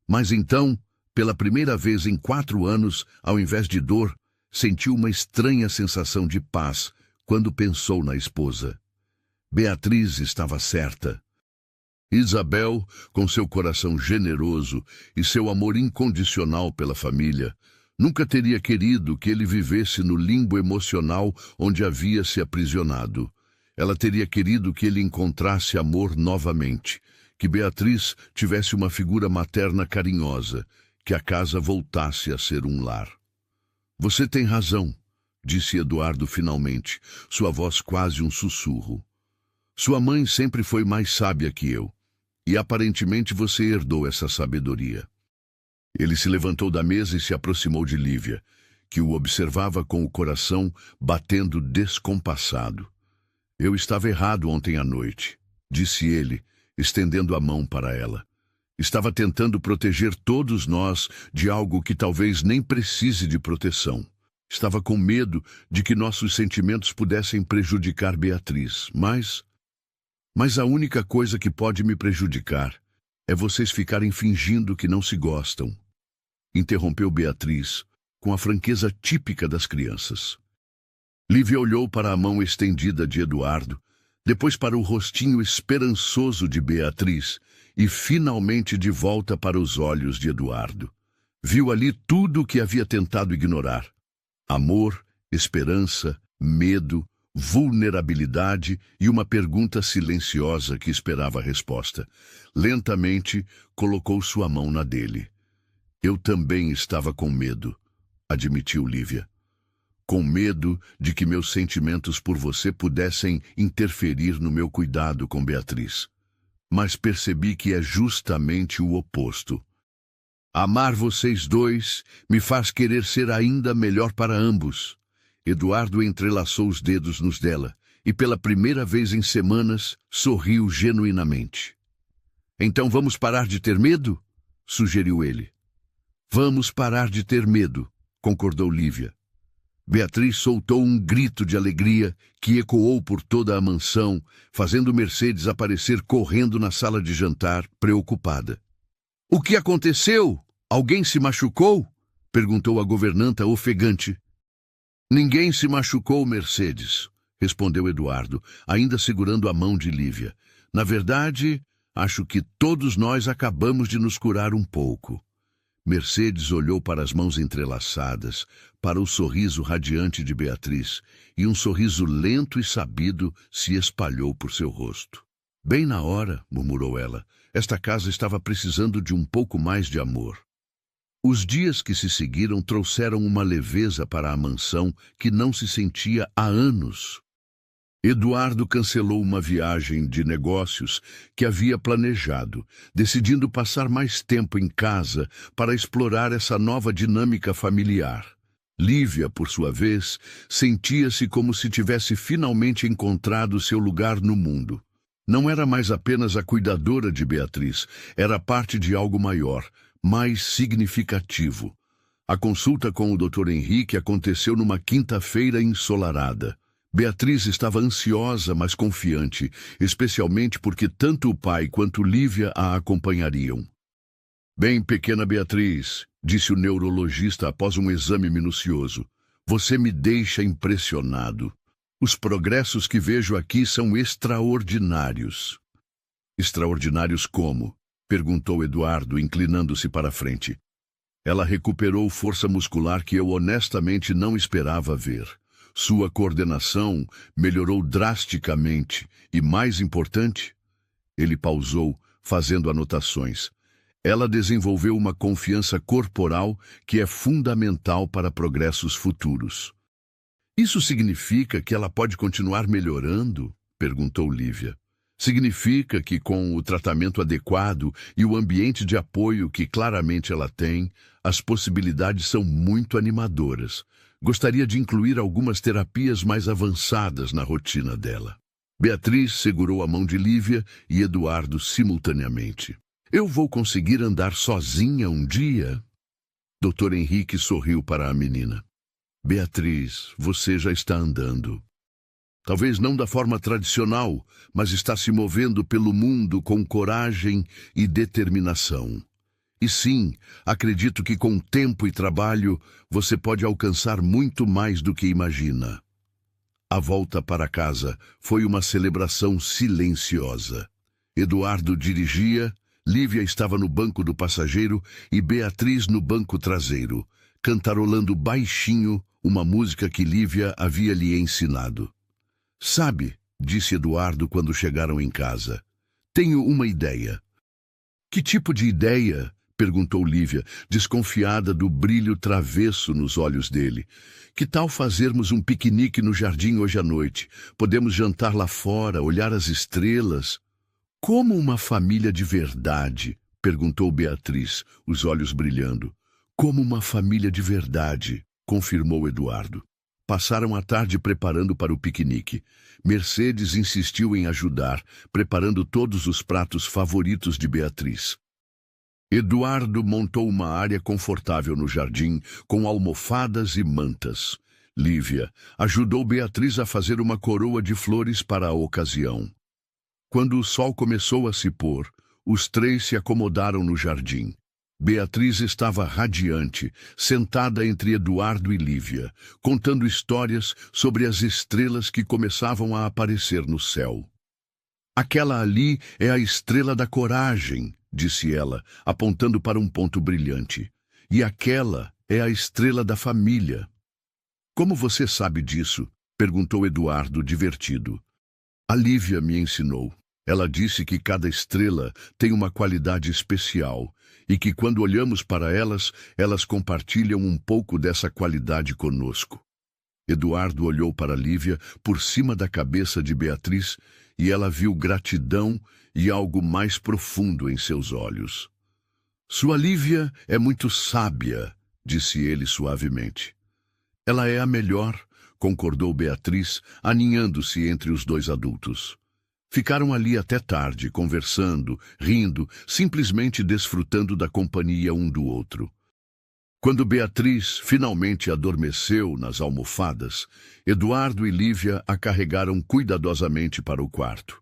Mas então, pela primeira vez em 4 anos, ao invés de dor, sentiu uma estranha sensação de paz quando pensou na esposa. Beatriz estava certa. Isabel, com seu coração generoso e seu amor incondicional pela família, nunca teria querido que ele vivesse no limbo emocional onde havia se aprisionado. Ela teria querido que ele encontrasse amor novamente, que Beatriz tivesse uma figura materna carinhosa, que a casa voltasse a ser um lar. Você tem razão, disse Eduardo finalmente, sua voz quase um sussurro. Sua mãe sempre foi mais sábia que eu, e aparentemente você herdou essa sabedoria. Ele se levantou da mesa e se aproximou de Lívia, que o observava com o coração batendo descompassado. Eu estava errado ontem à noite, disse ele, estendendo a mão para ela. Estava tentando proteger todos nós de algo que talvez nem precise de proteção. Estava com medo de que nossos sentimentos pudessem prejudicar Beatriz, mas a única coisa que pode me prejudicar é vocês ficarem fingindo que não se gostam. Interrompeu Beatriz, com a franqueza típica das crianças. Lívia olhou para a mão estendida de Eduardo, depois para o rostinho esperançoso de Beatriz e finalmente de volta para os olhos de Eduardo. Viu ali tudo o que havia tentado ignorar. Amor, esperança, medo, vulnerabilidade e uma pergunta silenciosa que esperava a resposta. Lentamente, colocou sua mão na dele. Eu também estava com medo, admitiu Lívia. Com medo de que meus sentimentos por você pudessem interferir no meu cuidado com Beatriz. Mas percebi que é justamente o oposto. Amar vocês dois me faz querer ser ainda melhor para ambos. Eduardo entrelaçou os dedos nos dela e, pela primeira vez em semanas, sorriu genuinamente. Então vamos parar de ter medo? Sugeriu ele. Vamos parar de ter medo, concordou Lívia. Beatriz soltou um grito de alegria que ecoou por toda a mansão, fazendo Mercedes aparecer correndo na sala de jantar, preocupada. O que aconteceu? Alguém se machucou? Perguntou a governanta ofegante. Ninguém se machucou, Mercedes, respondeu Eduardo, ainda segurando a mão de Lívia. Na verdade, acho que todos nós acabamos de nos curar um pouco. Mercedes olhou para as mãos entrelaçadas, para o sorriso radiante de Beatriz, e um sorriso lento e sabido se espalhou por seu rosto. Bem na hora, murmurou ela, esta casa estava precisando de um pouco mais de amor. Os dias que se seguiram trouxeram uma leveza para a mansão que não se sentia há anos. Eduardo cancelou uma viagem de negócios que havia planejado, decidindo passar mais tempo em casa para explorar essa nova dinâmica familiar. Lívia, por sua vez, sentia-se como se tivesse finalmente encontrado seu lugar no mundo. Não era mais apenas a cuidadora de Beatriz, era parte de algo maior, mais significativo. A consulta com o Dr. Henrique aconteceu numa quinta-feira ensolarada. Beatriz estava ansiosa, mas confiante, especialmente porque tanto o pai quanto Lívia a acompanhariam. Bem, pequena Beatriz, disse o neurologista após um exame minucioso, você me deixa impressionado. Os progressos que vejo aqui são extraordinários. Extraordinários como? Perguntou Eduardo, inclinando-se para a frente. Ela recuperou força muscular que eu honestamente não esperava ver. Sua coordenação melhorou drasticamente e, mais importante, ele pausou, fazendo anotações. Ela desenvolveu uma confiança corporal que é fundamental para progressos futuros. Isso significa que ela pode continuar melhorando? Perguntou Lívia. Significa que, com o tratamento adequado e o ambiente de apoio que claramente ela tem, as possibilidades são muito animadoras. Gostaria de incluir algumas terapias mais avançadas na rotina dela. Beatriz segurou a mão de Lívia e Eduardo simultaneamente. Eu vou conseguir andar sozinha um dia? Dr. Henrique sorriu para a menina. Beatriz, você já está andando. Talvez não da forma tradicional, mas está se movendo pelo mundo com coragem e determinação. E sim, acredito que com tempo e trabalho você pode alcançar muito mais do que imagina. A volta para casa foi uma celebração silenciosa. Eduardo dirigia, Lívia estava no banco do passageiro e Beatriz no banco traseiro, cantarolando baixinho uma música que Lívia havia lhe ensinado. Sabe, disse Eduardo quando chegaram em casa, tenho uma ideia. Que tipo de ideia? Perguntou Lívia, desconfiada do brilho travesso nos olhos dele. Que tal fazermos um piquenique no jardim hoje à noite? Podemos jantar lá fora, olhar as estrelas. Como uma família de verdade? Perguntou Beatriz, os olhos brilhando. Como uma família de verdade, confirmou Eduardo. Passaram a tarde preparando para o piquenique. Mercedes insistiu em ajudar, preparando todos os pratos favoritos de Beatriz. Eduardo montou uma área confortável no jardim, com almofadas e mantas. Lívia ajudou Beatriz a fazer uma coroa de flores para a ocasião. Quando o sol começou a se pôr, os três se acomodaram no jardim. Beatriz estava radiante, sentada entre Eduardo e Lívia, contando histórias sobre as estrelas que começavam a aparecer no céu. Aquela ali é a estrela da coragem, disse ela, apontando para um ponto brilhante. E aquela é a estrela da família. Como você sabe disso? Perguntou Eduardo, divertido. A Lívia me ensinou. Ela disse que cada estrela tem uma qualidade especial e que quando olhamos para elas, elas compartilham um pouco dessa qualidade conosco. Eduardo olhou para Lívia por cima da cabeça de Beatriz e ela viu gratidão e algo mais profundo em seus olhos. Sua Lívia é muito sábia, disse ele suavemente. Ela é a melhor, concordou Beatriz, aninhando-se entre os dois adultos. Ficaram ali até tarde, conversando, rindo, simplesmente desfrutando da companhia um do outro. Quando Beatriz finalmente adormeceu nas almofadas, Eduardo e Lívia a carregaram cuidadosamente para o quarto.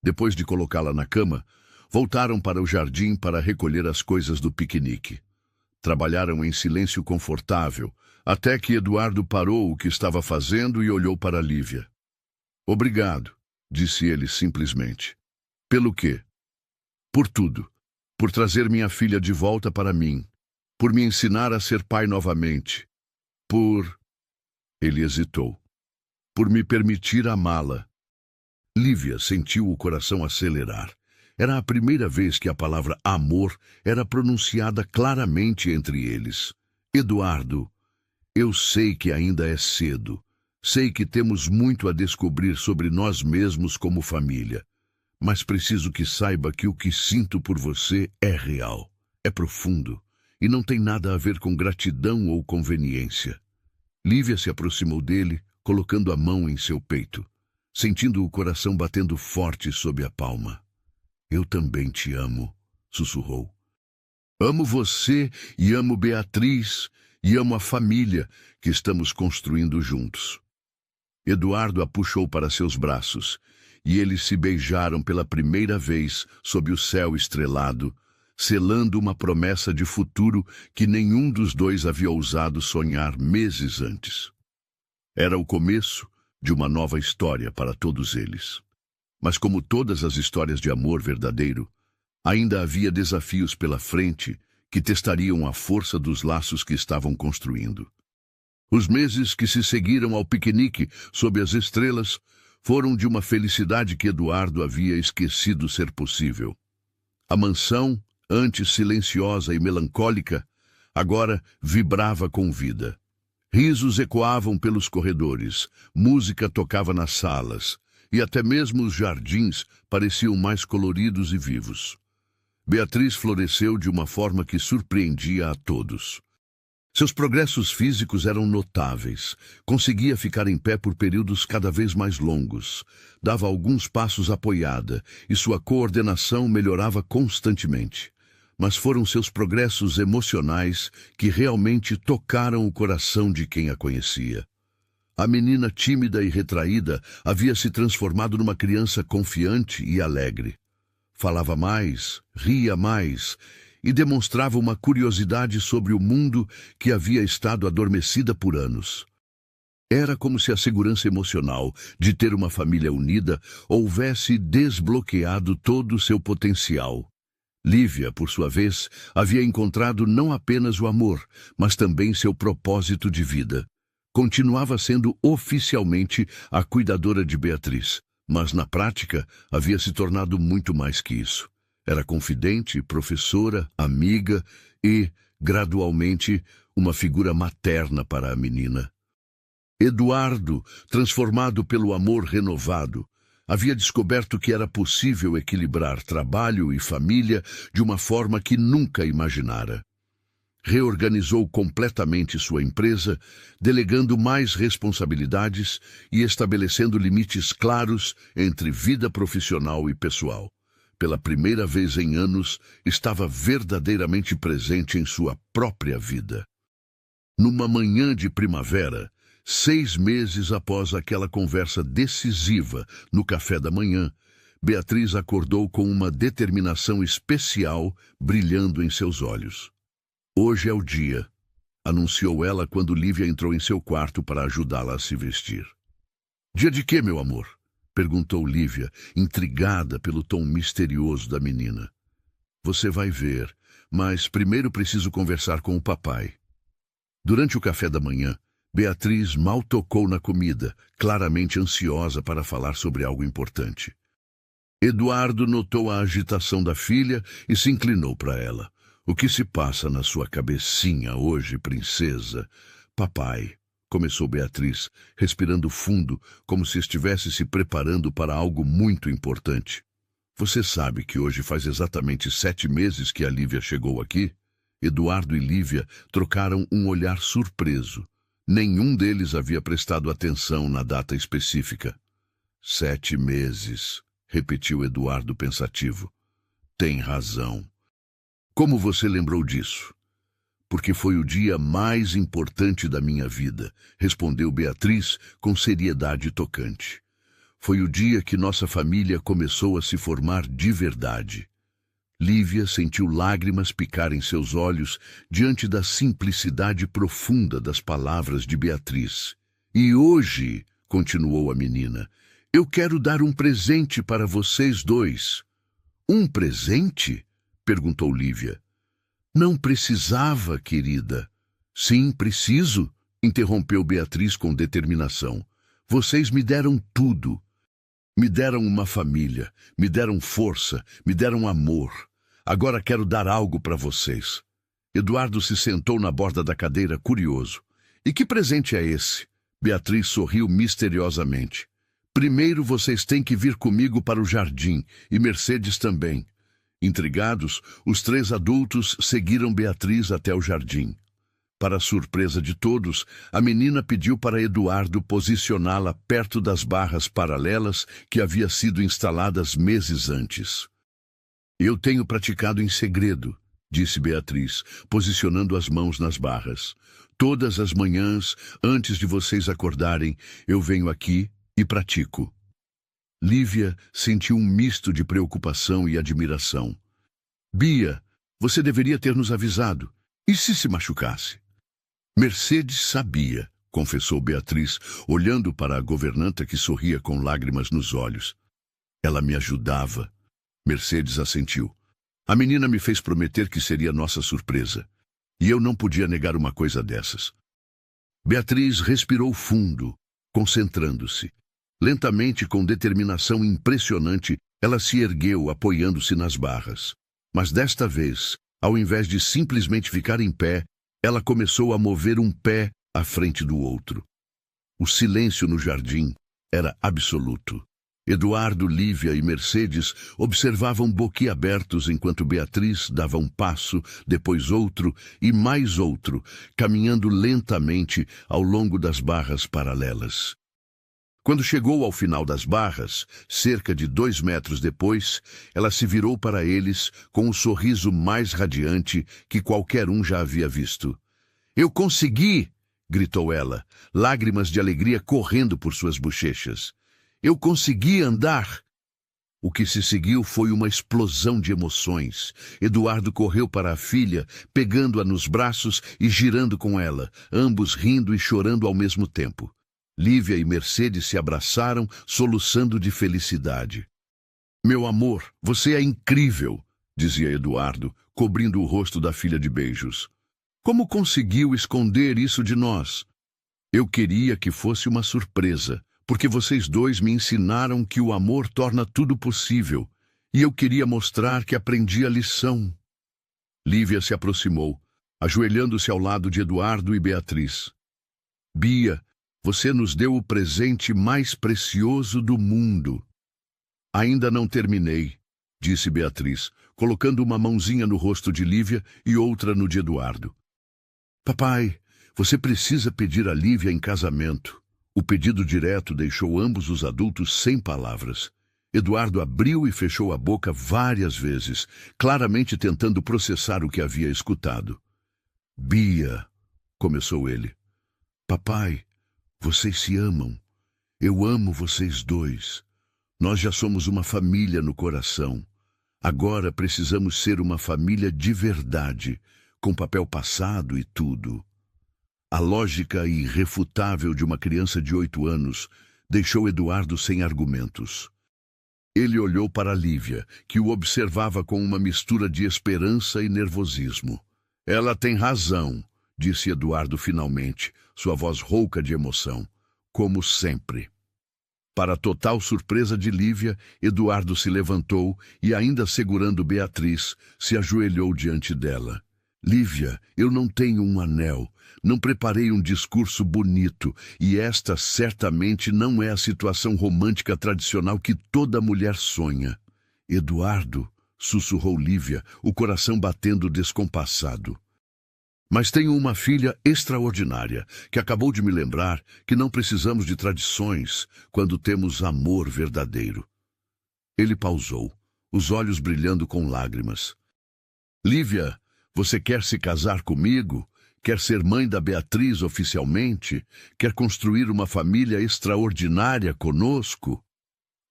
Depois de colocá-la na cama, voltaram para o jardim para recolher as coisas do piquenique. Trabalharam em silêncio confortável, até que Eduardo parou o que estava fazendo e olhou para Lívia. Obrigado, disse ele simplesmente. Pelo quê? Por tudo. Por trazer minha filha de volta para mim. Por me ensinar a ser pai novamente. Por... Ele hesitou. Por me permitir amá-la. Lívia sentiu o coração acelerar. Era a primeira vez que a palavra amor era pronunciada claramente entre eles. Eduardo, eu sei que ainda é cedo. Sei que temos muito a descobrir sobre nós mesmos como família, mas preciso que saiba que o que sinto por você é real, é profundo, e não tem nada a ver com gratidão ou conveniência. Lívia se aproximou dele, colocando a mão em seu peito, sentindo o coração batendo forte sob a palma. Eu também te amo, sussurrou. Amo você e amo Beatriz e amo a família que estamos construindo juntos. Eduardo a puxou para seus braços, e eles se beijaram pela primeira vez sob o céu estrelado, selando uma promessa de futuro que nenhum dos dois havia ousado sonhar meses antes. Era o começo de uma nova história para todos eles. Mas como todas as histórias de amor verdadeiro, ainda havia desafios pela frente que testariam a força dos laços que estavam construindo. Os meses que se seguiram ao piquenique sob as estrelas foram de uma felicidade que Eduardo havia esquecido ser possível. A mansão, antes silenciosa e melancólica, agora vibrava com vida. Risos ecoavam pelos corredores, música tocava nas salas, e até mesmo os jardins pareciam mais coloridos e vivos. Beatriz floresceu de uma forma que surpreendia a todos. Seus progressos físicos eram notáveis. Conseguia ficar em pé por períodos cada vez mais longos. Dava alguns passos apoiada e sua coordenação melhorava constantemente. Mas foram seus progressos emocionais que realmente tocaram o coração de quem a conhecia. A menina tímida e retraída havia se transformado numa criança confiante e alegre. Falava mais, ria mais e demonstrava uma curiosidade sobre o mundo que havia estado adormecida por anos. Era como se a segurança emocional de ter uma família unida houvesse desbloqueado todo o seu potencial. Lívia, por sua vez, havia encontrado não apenas o amor, mas também seu propósito de vida. Continuava sendo oficialmente a cuidadora de Beatriz, mas na prática havia se tornado muito mais que isso. Era confidente, professora, amiga e, gradualmente, uma figura materna para a menina. Eduardo, transformado pelo amor renovado, havia descoberto que era possível equilibrar trabalho e família de uma forma que nunca imaginara. Reorganizou completamente sua empresa, delegando mais responsabilidades e estabelecendo limites claros entre vida profissional e pessoal. Pela primeira vez em anos, estava verdadeiramente presente em sua própria vida. Numa manhã de primavera, 6 meses após aquela conversa decisiva no café da manhã, Beatriz acordou com uma determinação especial brilhando em seus olhos. Hoje é o dia, anunciou ela quando Lívia entrou em seu quarto para ajudá-la a se vestir. Dia de quê, meu amor? Perguntou Lívia, intrigada pelo tom misterioso da menina. Você vai ver, mas primeiro preciso conversar com o papai. Durante o café da manhã, Beatriz mal tocou na comida, claramente ansiosa para falar sobre algo importante. Eduardo notou a agitação da filha e se inclinou para ela. O que se passa na sua cabecinha hoje, princesa? Papai, começou Beatriz, respirando fundo, como se estivesse se preparando para algo muito importante. Você sabe que hoje faz exatamente 7 meses que a Lívia chegou aqui? Eduardo e Lívia trocaram um olhar surpreso. Nenhum deles havia prestado atenção na data específica. 7 meses, repetiu Eduardo pensativo. Tem razão. Como você lembrou disso? Porque foi o dia mais importante da minha vida, respondeu Beatriz com seriedade tocante. Foi o dia que nossa família começou a se formar de verdade. Lívia sentiu lágrimas picar em seus olhos diante da simplicidade profunda das palavras de Beatriz. E hoje, continuou a menina, eu quero dar um presente para vocês dois. Um presente? Perguntou Lívia. Não precisava, querida. Sim, preciso, interrompeu Beatriz com determinação. Vocês me deram tudo. Me deram uma família, me deram força, me deram amor. Agora quero dar algo para vocês. Eduardo se sentou na borda da cadeira, curioso. E que presente é esse? Beatriz sorriu misteriosamente. Primeiro vocês têm que vir comigo para o jardim, e Mercedes também. Intrigados, os 3 adultos seguiram Beatriz até o jardim. Para a surpresa de todos, a menina pediu para Eduardo posicioná-la perto das barras paralelas que haviam sido instaladas meses antes. Eu tenho praticado em segredo, disse Beatriz, posicionando as mãos nas barras. Todas as manhãs, antes de vocês acordarem, eu venho aqui e pratico. Lívia sentiu um misto de preocupação e admiração. Bia, você deveria ter nos avisado. E se machucasse? Mercedes sabia, confessou Beatriz, olhando para a governanta que sorria com lágrimas nos olhos. Ela me ajudava. Mercedes assentiu. A menina me fez prometer que seria nossa surpresa. E eu não podia negar uma coisa dessas. Beatriz respirou fundo, concentrando-se. Lentamente, com determinação impressionante, ela se ergueu, apoiando-se nas barras. Mas desta vez, ao invés de simplesmente ficar em pé, ela começou a mover um pé à frente do outro. O silêncio no jardim era absoluto. Eduardo, Lívia e Mercedes observavam boquiabertos enquanto Beatriz dava um passo, depois outro e mais outro, caminhando lentamente ao longo das barras paralelas. Quando chegou ao final das barras, cerca de 2 metros depois, ela se virou para eles com o sorriso mais radiante que qualquer um já havia visto. "Eu consegui!" gritou ela, lágrimas de alegria correndo por suas bochechas. "Eu consegui andar!" O que se seguiu foi uma explosão de emoções. Eduardo correu para a filha, pegando-a nos braços e girando com ela, ambos rindo e chorando ao mesmo tempo. Lívia e Mercedes se abraçaram, soluçando de felicidade. Meu amor, você é incrível, dizia Eduardo, cobrindo o rosto da filha de beijos. Como conseguiu esconder isso de nós? Eu queria que fosse uma surpresa, porque vocês dois me ensinaram que o amor torna tudo possível, e eu queria mostrar que aprendi a lição. Lívia se aproximou, ajoelhando-se ao lado de Eduardo e Beatriz. Bia, você nos deu o presente mais precioso do mundo. Ainda não terminei, disse Beatriz, colocando uma mãozinha no rosto de Lívia e outra no de Eduardo. Papai, você precisa pedir a Lívia em casamento. O pedido direto deixou ambos os adultos sem palavras. Eduardo abriu e fechou a boca várias vezes, claramente tentando processar o que havia escutado. Bia, começou ele. Papai, vocês se amam. Eu amo vocês dois. Nós já somos uma família no coração. Agora precisamos ser uma família de verdade, com papel passado e tudo. A lógica irrefutável de uma criança de 8 anos deixou Eduardo sem argumentos. Ele olhou para Lívia, que o observava com uma mistura de esperança e nervosismo. Ela tem razão, disse Eduardo finalmente, sua voz rouca de emoção, como sempre. Para a total surpresa de Lívia, Eduardo se levantou e, ainda segurando Beatriz, se ajoelhou diante dela. Lívia, eu não tenho um anel, não preparei um discurso bonito, e esta certamente não é a situação romântica tradicional que toda mulher sonha. Eduardo, sussurrou Lívia, o coração batendo descompassado. Mas tenho uma filha extraordinária, que acabou de me lembrar que não precisamos de tradições quando temos amor verdadeiro. Ele pausou, os olhos brilhando com lágrimas. Lívia, você quer se casar comigo? Quer ser mãe da Beatriz oficialmente? Quer construir uma família extraordinária conosco?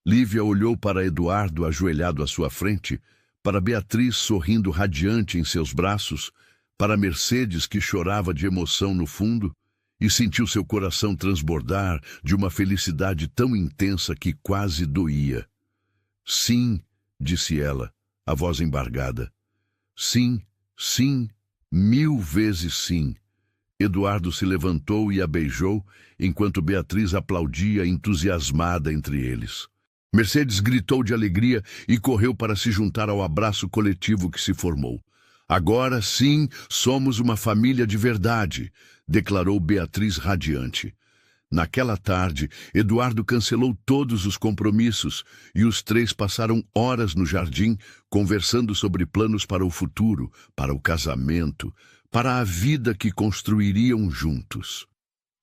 Lívia olhou para Eduardo ajoelhado à sua frente, para Beatriz sorrindo radiante em seus braços, para Mercedes que chorava de emoção no fundo, e sentiu seu coração transbordar de uma felicidade tão intensa que quase doía. Sim, disse ela, a voz embargada. Sim, sim, 1000 vezes sim. Eduardo se levantou e a beijou, enquanto Beatriz aplaudia entusiasmada entre eles. Mercedes gritou de alegria e correu para se juntar ao abraço coletivo que se formou. Agora sim, somos uma família de verdade, declarou Beatriz radiante. Naquela tarde, Eduardo cancelou todos os compromissos e os três passaram horas no jardim conversando sobre planos para o futuro, para o casamento, para a vida que construiriam juntos.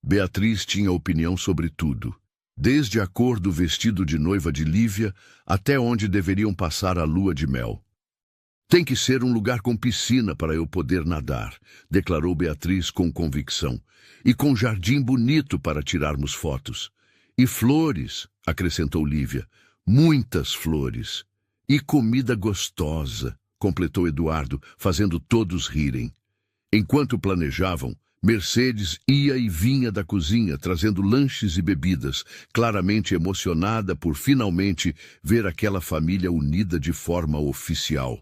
Beatriz tinha opinião sobre tudo, desde a cor do vestido de noiva de Lívia até onde deveriam passar a lua de mel. Tem que ser um lugar com piscina para eu poder nadar, declarou Beatriz com convicção. E com jardim bonito para tirarmos fotos. E flores, acrescentou Lívia. Muitas flores. E comida gostosa, completou Eduardo, fazendo todos rirem. Enquanto planejavam, Mercedes ia e vinha da cozinha, trazendo lanches e bebidas, claramente emocionada por finalmente ver aquela família unida de forma oficial.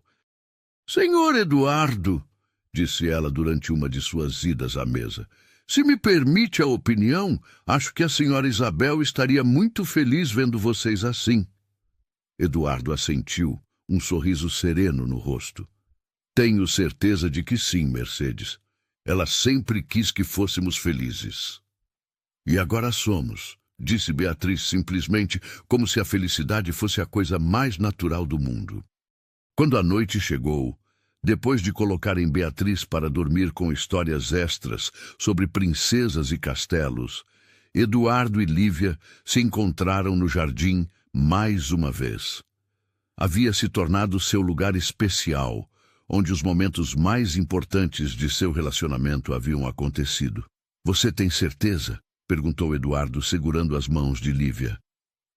Senhor Eduardo, disse ela durante uma de suas idas à mesa, se me permite a opinião, acho que a senhora Isabel estaria muito feliz vendo vocês assim. Eduardo assentiu, um sorriso sereno no rosto. Tenho certeza de que sim, Mercedes. Ela sempre quis que fôssemos felizes. E agora somos, disse Beatriz simplesmente, como se a felicidade fosse a coisa mais natural do mundo. Quando a noite chegou, depois de colocarem Beatriz para dormir com histórias extras sobre princesas e castelos, Eduardo e Lívia se encontraram no jardim mais uma vez. Havia se tornado seu lugar especial, onde os momentos mais importantes de seu relacionamento haviam acontecido. Você tem certeza? Perguntou Eduardo, segurando as mãos de Lívia.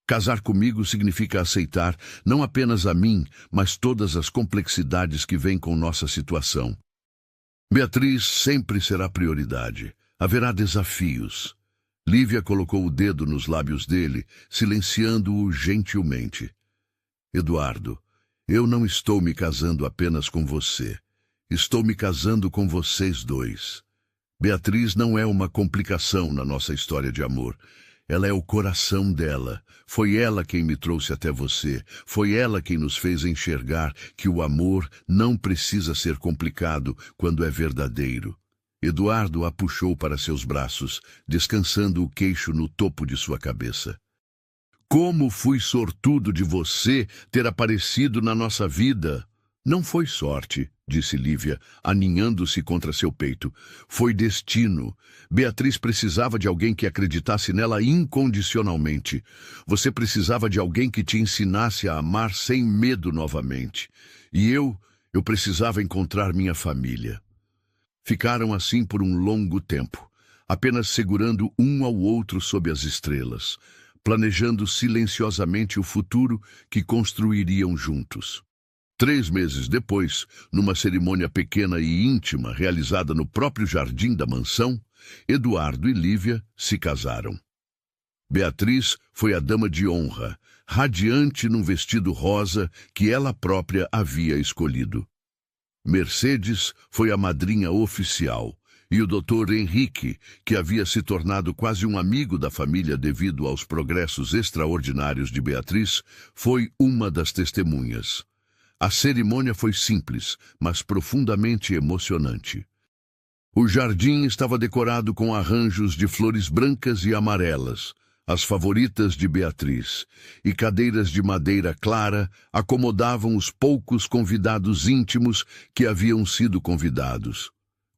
Casar comigo significa aceitar não apenas a mim, mas todas as complexidades que vêm com nossa situação. Beatriz sempre será prioridade. Haverá desafios. Lívia colocou o dedo nos lábios dele, silenciando-o gentilmente. Eduardo, eu não estou me casando apenas com você. Estou me casando com vocês dois. Beatriz não é uma complicação na nossa história de amor. Ela é o coração dela. Foi ela quem me trouxe até você. Foi ela quem nos fez enxergar que o amor não precisa ser complicado quando é verdadeiro. Eduardo a puxou para seus braços, descansando o queixo no topo de sua cabeça. Como fui sortudo de você ter aparecido na nossa vida! Não foi sorte, disse Lívia, aninhando-se contra seu peito. Foi destino. Beatriz precisava de alguém que acreditasse nela incondicionalmente. Você precisava de alguém que te ensinasse a amar sem medo novamente. E eu precisava encontrar minha família. Ficaram assim por um longo tempo, apenas segurando um ao outro sob as estrelas, planejando silenciosamente o futuro que construiriam juntos. 3 meses depois, numa cerimônia pequena e íntima realizada no próprio jardim da mansão, Eduardo e Lívia se casaram. Beatriz foi a dama de honra, radiante num vestido rosa que ela própria havia escolhido. Mercedes foi a madrinha oficial, e o Dr. Henrique, que havia se tornado quase um amigo da família devido aos progressos extraordinários de Beatriz, foi uma das testemunhas. A cerimônia foi simples, mas profundamente emocionante. O jardim estava decorado com arranjos de flores brancas e amarelas, as favoritas de Beatriz, e cadeiras de madeira clara acomodavam os poucos convidados íntimos que haviam sido convidados.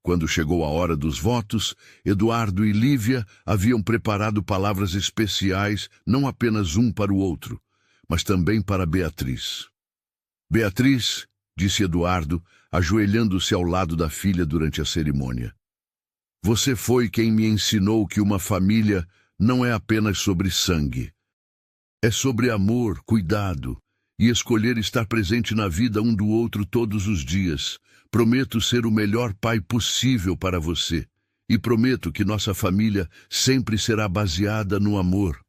Quando chegou a hora dos votos, Eduardo e Lívia haviam preparado palavras especiais, não apenas um para o outro, mas também para Beatriz. Beatriz, disse Eduardo, ajoelhando-se ao lado da filha durante a cerimônia. Você foi quem me ensinou que uma família não é apenas sobre sangue. É sobre amor, cuidado e escolher estar presente na vida um do outro todos os dias. Prometo ser o melhor pai possível para você e prometo que nossa família sempre será baseada no amor.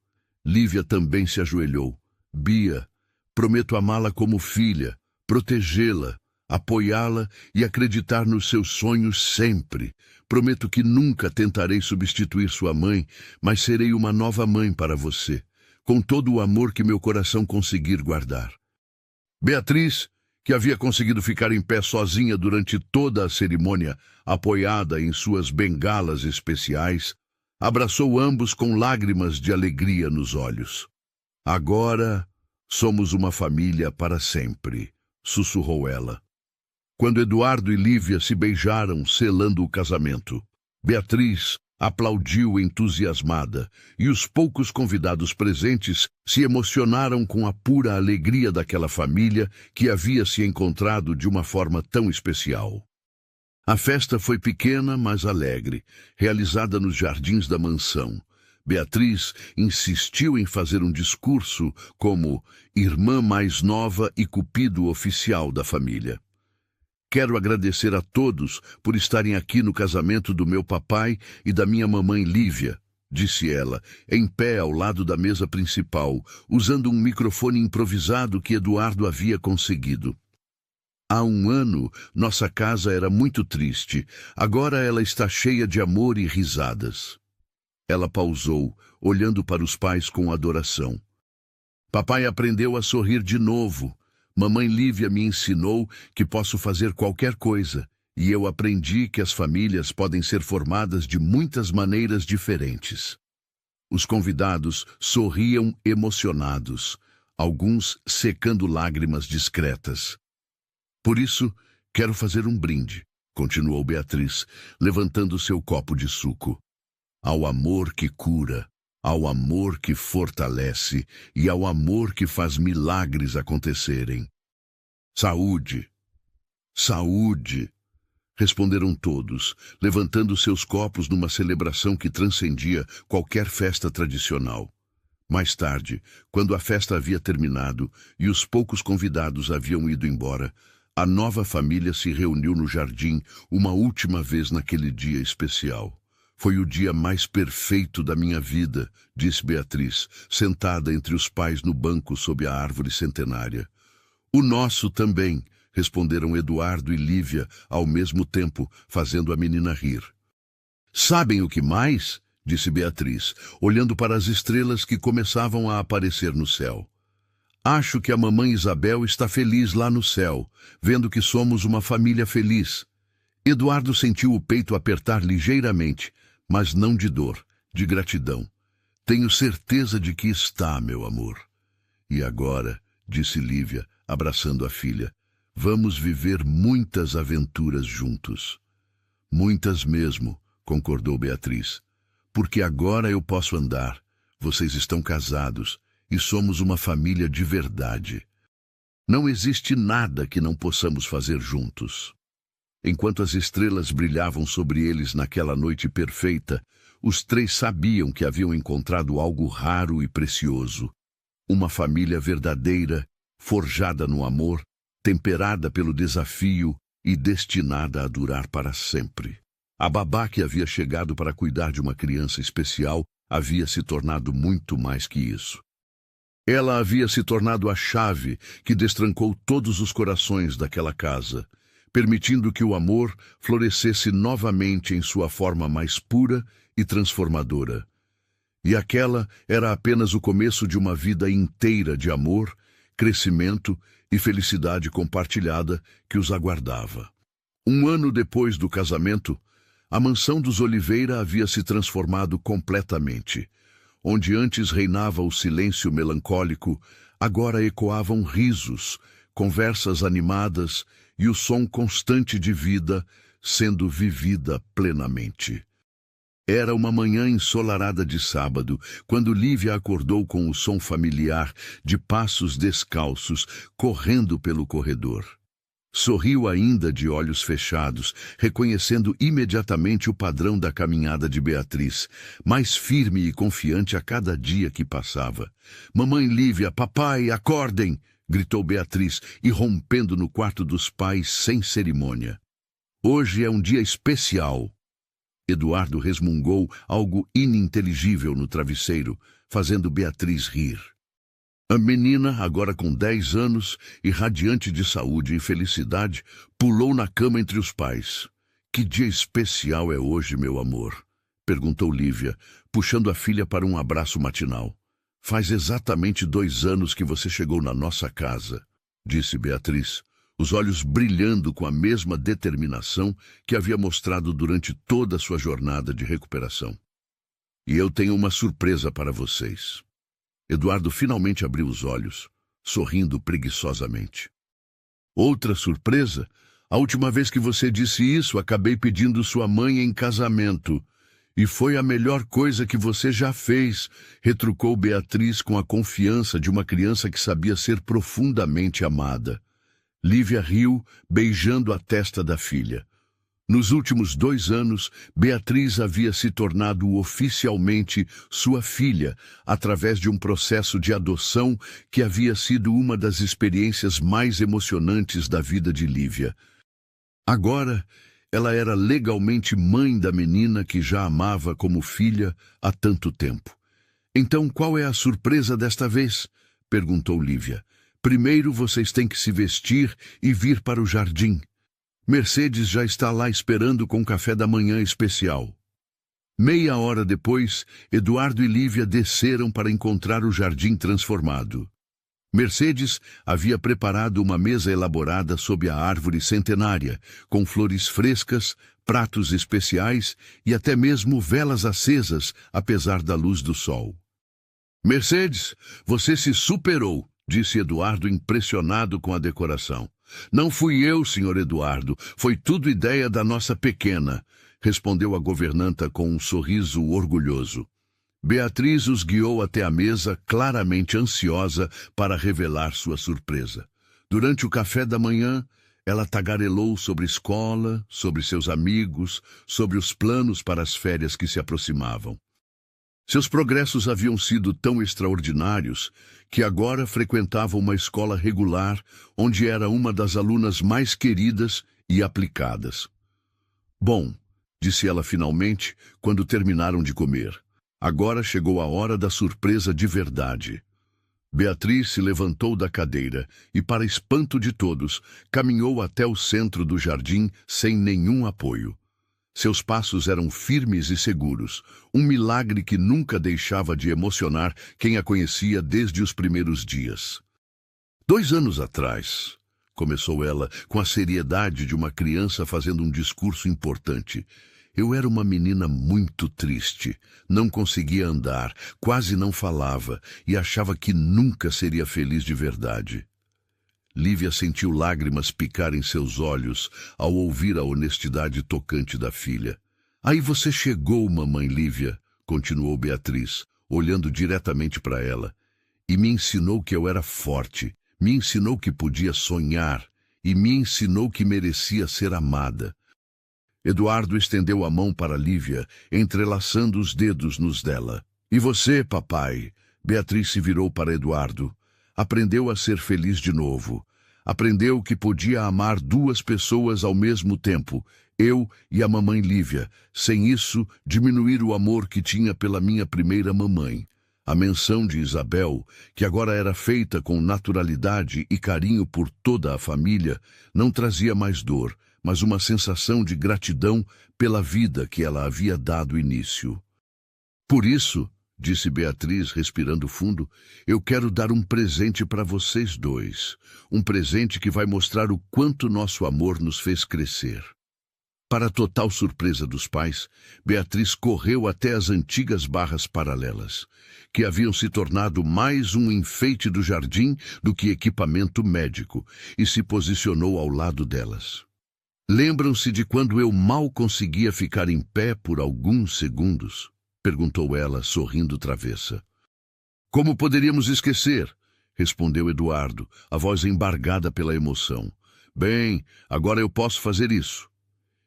Lívia também se ajoelhou. Bia, prometo amá-la como filha, protegê-la, apoiá-la e acreditar nos seus sonhos sempre. Prometo que nunca tentarei substituir sua mãe, mas serei uma nova mãe para você, com todo o amor que meu coração conseguir guardar. Beatriz, que havia conseguido ficar em pé sozinha durante toda a cerimônia, apoiada em suas bengalas especiais, abraçou ambos com lágrimas de alegria nos olhos. Agora somos uma família para sempre, sussurrou ela. Quando Eduardo e Lívia se beijaram, selando o casamento, Beatriz aplaudiu entusiasmada e os poucos convidados presentes se emocionaram com a pura alegria daquela família que havia se encontrado de uma forma tão especial. A festa foi pequena, mas alegre, realizada nos jardins da mansão. Beatriz insistiu em fazer um discurso como irmã mais nova e cupido oficial da família. Quero agradecer a todos por estarem aqui no casamento do meu papai e da minha mamãe Lívia, disse ela, em pé ao lado da mesa principal, usando um microfone improvisado que Eduardo havia conseguido. Há 1 ano, nossa casa era muito triste. Agora ela está cheia de amor e risadas. Ela pausou, olhando para os pais com adoração. Papai aprendeu a sorrir de novo. Mamãe Lívia me ensinou que posso fazer qualquer coisa, e eu aprendi que as famílias podem ser formadas de muitas maneiras diferentes. Os convidados sorriam emocionados, alguns secando lágrimas discretas. Por isso, quero fazer um brinde, continuou Beatriz, levantando seu copo de suco. Ao amor que cura, ao amor que fortalece e ao amor que faz milagres acontecerem. Saúde! Saúde! Responderam todos, levantando seus copos numa celebração que transcendia qualquer festa tradicional. Mais tarde, quando a festa havia terminado e os poucos convidados haviam ido embora, a nova família se reuniu no jardim uma última vez naquele dia especial. Foi o dia mais perfeito da minha vida, disse Beatriz, sentada entre os pais no banco sob a árvore centenária. O nosso também, responderam Eduardo e Lívia ao mesmo tempo, fazendo a menina rir. Sabem o que mais? Disse Beatriz, olhando para as estrelas que começavam a aparecer no céu. Acho que a mamãe Isabel está feliz lá no céu, vendo que somos uma família feliz. Eduardo sentiu o peito apertar ligeiramente, mas não de dor, de gratidão. Tenho certeza de que está, meu amor. E agora, disse Lívia, abraçando a filha, vamos viver muitas aventuras juntos. Muitas mesmo, concordou Beatriz. Porque agora eu posso andar, vocês estão casados e somos uma família de verdade. Não existe nada que não possamos fazer juntos. Enquanto as estrelas brilhavam sobre eles naquela noite perfeita, os três sabiam que haviam encontrado algo raro e precioso. Uma família verdadeira, forjada no amor, temperada pelo desafio e destinada a durar para sempre. A babá que havia chegado para cuidar de uma criança especial havia se tornado muito mais que isso. Ela havia se tornado a chave que destrancou todos os corações daquela casa, permitindo que o amor florescesse novamente em sua forma mais pura e transformadora. E aquela era apenas o começo de uma vida inteira de amor, crescimento e felicidade compartilhada que os aguardava. Um ano depois do casamento, a mansão dos Oliveira havia se transformado completamente. Onde antes reinava o silêncio melancólico, agora ecoavam risos, conversas animadas e o som constante de vida sendo vivida plenamente. Era uma manhã ensolarada de sábado, quando Lívia acordou com o som familiar de passos descalços correndo pelo corredor. Sorriu ainda de olhos fechados, reconhecendo imediatamente o padrão da caminhada de Beatriz, mais firme e confiante a cada dia que passava. «Mamãe Lívia, papai, acordem!» gritou Beatriz, irrompendo no quarto dos pais sem cerimônia. «Hoje é um dia especial!» Eduardo resmungou algo ininteligível no travesseiro, fazendo Beatriz rir. A menina, agora com 10 anos e radiante de saúde e felicidade, pulou na cama entre os pais. «Que dia especial é hoje, meu amor?» perguntou Lívia, puxando a filha para um abraço matinal. «Faz exatamente 2 anos que você chegou na nossa casa», disse Beatriz, os olhos brilhando com a mesma determinação que havia mostrado durante toda a sua jornada de recuperação. «E eu tenho uma surpresa para vocês». Eduardo finalmente abriu os olhos, sorrindo preguiçosamente. «Outra surpresa? A última vez que você disse isso, acabei pedindo sua mãe em casamento. E foi a melhor coisa que você já fez», retrucou Beatriz com a confiança de uma criança que sabia ser profundamente amada. Lívia riu, beijando a testa da filha. Nos últimos 2 anos, Beatriz havia se tornado oficialmente sua filha, através de um processo de adoção que havia sido uma das experiências mais emocionantes da vida de Lívia. Agora, ela era legalmente mãe da menina que já amava como filha há tanto tempo. «Então, qual é a surpresa desta vez?» perguntou Lívia. «Primeiro vocês têm que se vestir e vir para o jardim. Mercedes já está lá esperando com café da manhã especial». Meia hora depois, Eduardo e Lívia desceram para encontrar o jardim transformado. Mercedes havia preparado uma mesa elaborada sob a árvore centenária, com flores frescas, pratos especiais e até mesmo velas acesas, apesar da luz do sol. «Mercedes, você se superou», disse Eduardo, impressionado com a decoração. «Não fui eu, senhor Eduardo, foi tudo ideia da nossa pequena», respondeu a governanta com um sorriso orgulhoso. Beatriz os guiou até a mesa, claramente ansiosa para revelar sua surpresa. Durante o café da manhã, ela tagarelou sobre escola, sobre seus amigos, sobre os planos para as férias que se aproximavam. Seus progressos haviam sido tão extraordinários que agora frequentava uma escola regular, onde era uma das alunas mais queridas e aplicadas. «Bom, disse ela finalmente, quando terminaram de comer. Agora chegou a hora da surpresa de verdade. Beatriz se levantou da cadeira e, para espanto de todos, caminhou até o centro do jardim sem nenhum apoio. Seus passos eram firmes e seguros, um milagre que nunca deixava de emocionar quem a conhecia desde os primeiros dias. 2 anos atrás, começou ela com a seriedade de uma criança fazendo um discurso importante. Eu era uma menina muito triste, não conseguia andar, quase não falava e achava que nunca seria feliz de verdade. Lívia sentiu lágrimas picar em seus olhos ao ouvir a honestidade tocante da filha. Aí você chegou, mamãe Lívia, continuou Beatriz, olhando diretamente para ela, e me ensinou que eu era forte, me ensinou que podia sonhar e me ensinou que merecia ser amada. Eduardo estendeu a mão para Lívia, entrelaçando os dedos nos dela. E você, papai? Beatriz se virou para Eduardo. Aprendeu a ser feliz de novo. Aprendeu que podia amar 2 pessoas ao mesmo tempo, eu e a mamãe Lívia, sem isso diminuir o amor que tinha pela minha primeira mamãe. A menção de Isabel, que agora era feita com naturalidade e carinho por toda a família, não trazia mais dor, mas uma sensação de gratidão pela vida que ela havia dado início. Por isso, disse Beatriz, respirando fundo, eu quero dar um presente para vocês 2. Um presente que vai mostrar o quanto nosso amor nos fez crescer. Para a total surpresa dos pais, Beatriz correu até as antigas barras paralelas, que haviam se tornado mais um enfeite do jardim do que equipamento médico, e se posicionou ao lado delas. Lembram-se de quando eu mal conseguia ficar em pé por alguns segundos? Perguntou ela, sorrindo travessa. Como poderíamos esquecer? Respondeu Eduardo, a voz embargada pela emoção. Bem, agora eu posso fazer isso.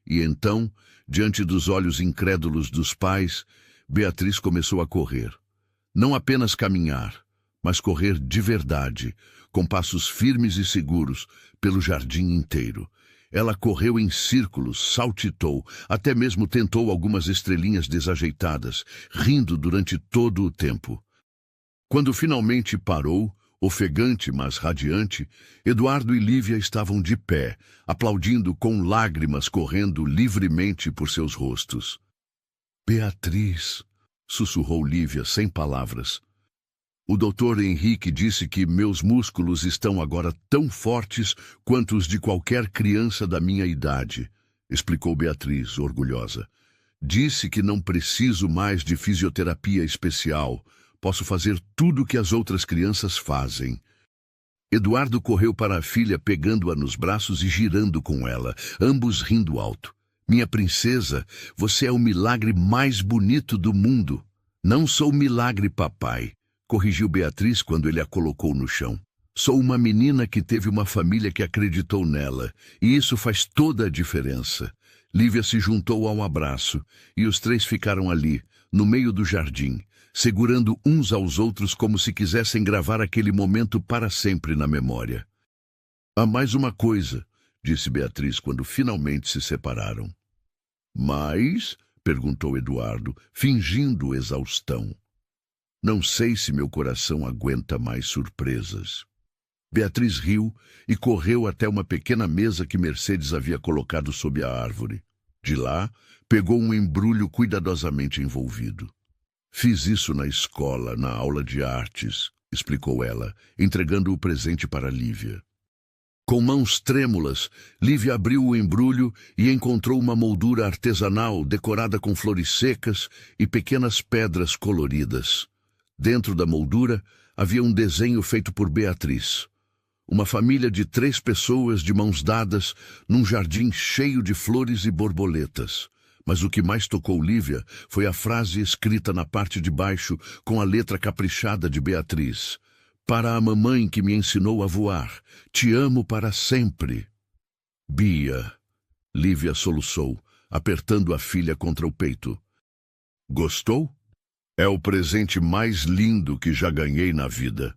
E então, diante dos olhos incrédulos dos pais, Beatriz começou a correr. Não apenas caminhar, mas correr de verdade, com passos firmes e seguros, pelo jardim inteiro. Ela correu em círculos, saltitou, até mesmo tentou algumas estrelinhas desajeitadas, rindo durante todo o tempo. Quando finalmente parou, ofegante, mas radiante, Eduardo e Lívia estavam de pé, aplaudindo com lágrimas correndo livremente por seus rostos. Beatriz, sussurrou Lívia sem palavras. O doutor Henrique disse que meus músculos estão agora tão fortes quanto os de qualquer criança da minha idade, explicou Beatriz, orgulhosa. Disse que não preciso mais de fisioterapia especial. Posso fazer tudo o que as outras crianças fazem. Eduardo correu para a filha, pegando-a nos braços e girando com ela, ambos rindo alto. Minha princesa, você é o milagre mais bonito do mundo. Não sou milagre, papai, corrigiu Beatriz quando ele a colocou no chão. Sou uma menina que teve uma família que acreditou nela, e isso faz toda a diferença. Lívia se juntou ao abraço, e os 3 ficaram ali, no meio do jardim, segurando uns aos outros como se quisessem gravar aquele momento para sempre na memória. Há mais uma coisa, disse Beatriz quando finalmente se separaram. Mas? Perguntou Eduardo, fingindo exaustão. Não sei se meu coração aguenta mais surpresas. Beatriz riu e correu até uma pequena mesa que Mercedes havia colocado sob a árvore. De lá, pegou um embrulho cuidadosamente envolvido. Fiz isso na escola, na aula de artes, explicou ela, entregando o presente para Lívia. Com mãos trêmulas, Lívia abriu o embrulho e encontrou uma moldura artesanal decorada com flores secas e pequenas pedras coloridas. Dentro da moldura havia um desenho feito por Beatriz. Uma família de 3 pessoas de mãos dadas num jardim cheio de flores e borboletas. Mas o que mais tocou Lívia foi a frase escrita na parte de baixo com a letra caprichada de Beatriz. Para a mamãe que me ensinou a voar, te amo para sempre. Bia, Lívia soluçou, apertando a filha contra o peito. Gostou? É o presente mais lindo que já ganhei na vida.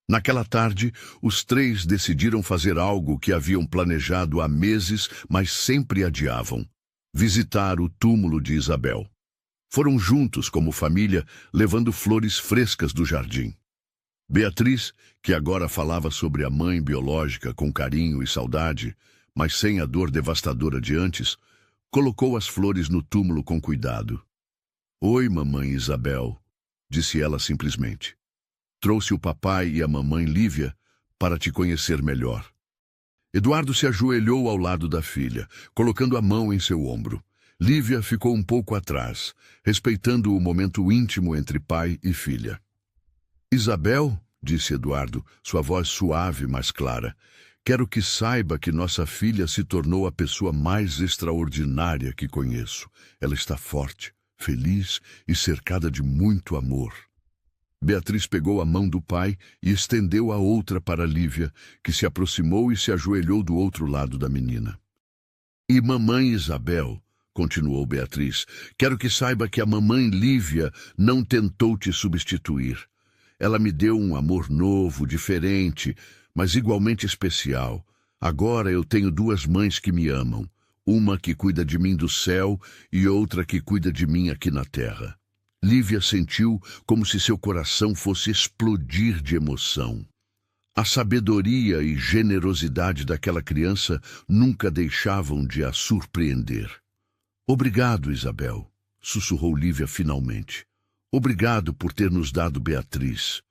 Naquela tarde, os 3 decidiram fazer algo que haviam planejado há meses, mas sempre adiavam. visitar o túmulo de Isabel. Foram juntos, como família, levando flores frescas do jardim. Beatriz, que agora falava sobre a mãe biológica com carinho e saudade, mas sem a dor devastadora de antes, colocou as flores no túmulo com cuidado. "Oi, mamãe Isabel", disse ela simplesmente. "Trouxe o papai e a mamãe Lívia para te conhecer melhor." Eduardo se ajoelhou ao lado da filha, colocando a mão em seu ombro. Lívia ficou um pouco atrás, respeitando o momento íntimo entre pai e filha. "Isabel", disse Eduardo, sua voz suave, mas clara, "quero que saiba que nossa filha se tornou a pessoa mais extraordinária que conheço. Ela está forte, feliz e cercada de muito amor." Beatriz pegou a mão do pai e estendeu a outra para Lívia, que se aproximou e se ajoelhou do outro lado da menina. "E mamãe Isabel", continuou Beatriz, "quero que saiba que a mamãe Lívia não tentou te substituir. Ela me deu um amor novo, diferente, mas igualmente especial. Agora eu tenho duas mães que me amam, uma que cuida de mim do céu e outra que cuida de mim aqui na terra." Lívia sentiu como se seu coração fosse explodir de emoção. A sabedoria e generosidade daquela criança nunca deixavam de a surpreender. "Obrigado, Isabel", sussurrou Lívia finalmente. "Obrigado por ter nos dado Beatriz.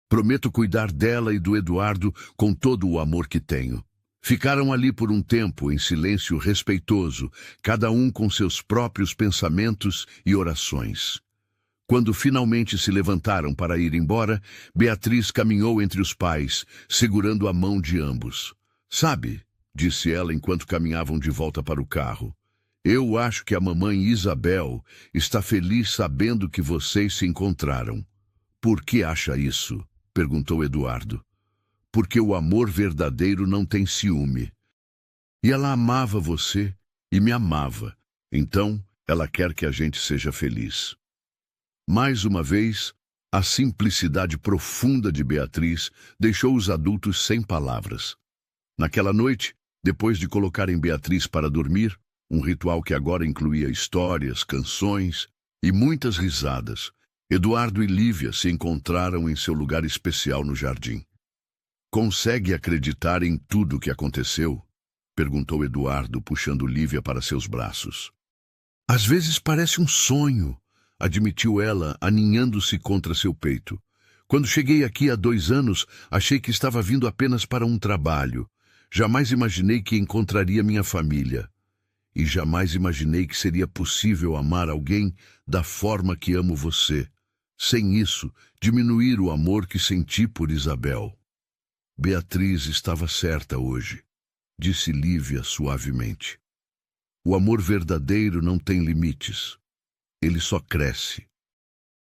Prometo cuidar dela e do Eduardo com todo o amor que tenho." Ficaram ali por um tempo em silêncio respeitoso, cada um com seus próprios pensamentos e orações. Quando finalmente se levantaram para ir embora, Beatriz caminhou entre os pais, segurando a mão de ambos. "Sabe", disse ela enquanto caminhavam de volta para o carro, "eu acho que a mamãe Isabel está feliz sabendo que vocês se encontraram." "Por que acha isso?", perguntou Eduardo. "Porque o amor verdadeiro não tem ciúme. E ela amava você e me amava, então ela quer que a gente seja feliz." Mais uma vez, a simplicidade profunda de Beatriz deixou os adultos sem palavras. Naquela noite, depois de colocarem Beatriz para dormir, um ritual que agora incluía histórias, canções e muitas risadas, Eduardo e Lívia se encontraram em seu lugar especial no jardim. "Consegue acreditar em tudo o que aconteceu?", perguntou Eduardo, puxando Lívia para seus braços. "Às vezes parece um sonho", admitiu ela, aninhando-se contra seu peito. "Quando cheguei aqui há 2 anos, achei que estava vindo apenas para um trabalho. Jamais imaginei que encontraria minha família. E jamais imaginei que seria possível amar alguém da forma que amo você. Sem isso, diminuir o amor que senti por Isabel." "Beatriz estava certa hoje", disse Lívia suavemente. "O amor verdadeiro não tem limites. Ele só cresce."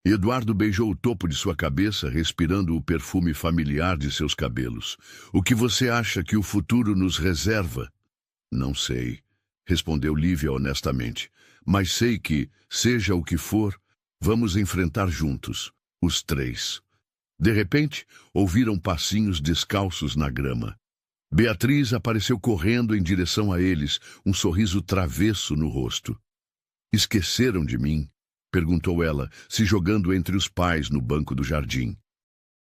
Eduardo beijou o topo de sua cabeça, respirando o perfume familiar de seus cabelos. "O que você acha que o futuro nos reserva?" "Não sei", respondeu Lívia honestamente. "Mas sei que, seja o que for, vamos enfrentar juntos, os 3. De repente, ouviram passinhos descalços na grama. Beatriz apareceu correndo em direção a eles, um sorriso travesso no rosto. "Esqueceram de mim?", perguntou ela, se jogando entre os pais no banco do jardim.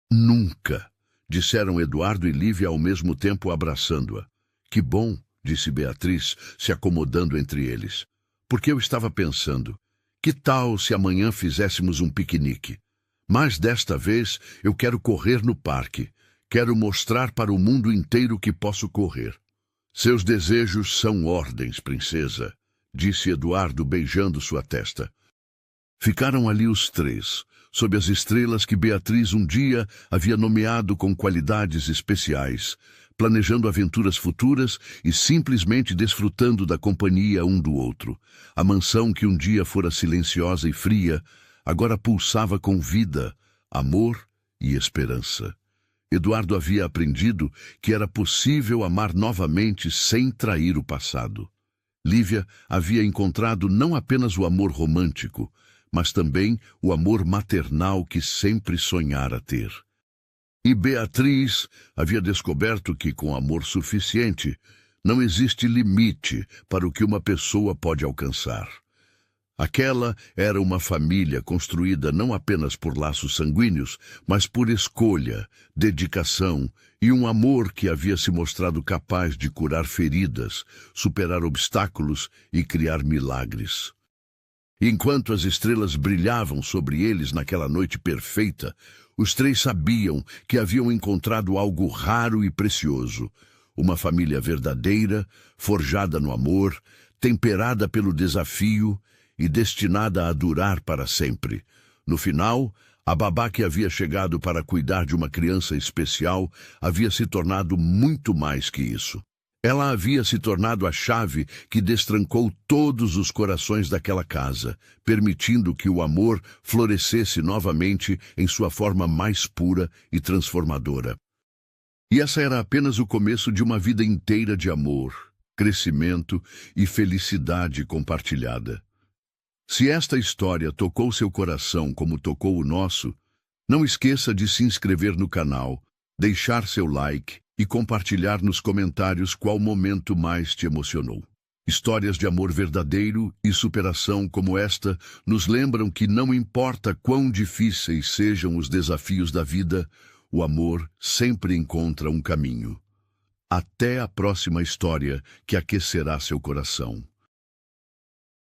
"Nunca", disseram Eduardo e Lívia ao mesmo tempo abraçando-a. "Que bom", disse Beatriz, se acomodando entre eles. "Porque eu estava pensando, que tal se amanhã fizéssemos um piquenique? Mas desta vez eu quero correr no parque. Quero mostrar para o mundo inteiro que posso correr." "Seus desejos são ordens, princesa", disse Eduardo, beijando sua testa. Ficaram ali os 3, sob as estrelas que Beatriz um dia havia nomeado com qualidades especiais, planejando aventuras futuras e simplesmente desfrutando da companhia um do outro. A mansão que um dia fora silenciosa e fria, agora pulsava com vida, amor e esperança. Eduardo havia aprendido que era possível amar novamente sem trair o passado. Lívia havia encontrado não apenas o amor romântico, mas também o amor maternal que sempre sonhara ter. E Beatriz havia descoberto que, com amor suficiente, Não existe limite para o que uma pessoa pode alcançar. Aquela era uma família construída não apenas por laços sanguíneos, mas por escolha, dedicação e um amor que havia se mostrado capaz de curar feridas, superar obstáculos e criar milagres. Enquanto as estrelas brilhavam sobre eles naquela noite perfeita, os três sabiam que haviam encontrado algo raro e precioso. Uma família verdadeira, forjada no amor, temperada pelo desafio e destinada a durar para sempre. No final, a babá que havia chegado para cuidar de uma criança especial havia se tornado muito mais que isso. Ela havia se tornado a chave que destrancou todos os corações daquela casa, permitindo que o amor florescesse novamente em sua forma mais pura e transformadora. E essa era apenas o começo de uma vida inteira de amor, crescimento e felicidade compartilhada. Se esta história tocou seu coração como tocou o nosso, não esqueça de se inscrever no canal, deixar seu like e compartilhar nos comentários qual momento mais te emocionou. Histórias de amor verdadeiro e superação como esta nos lembram que não importa quão difíceis sejam os desafios da vida, o amor sempre encontra um caminho. Até a próxima história que aquecerá seu coração.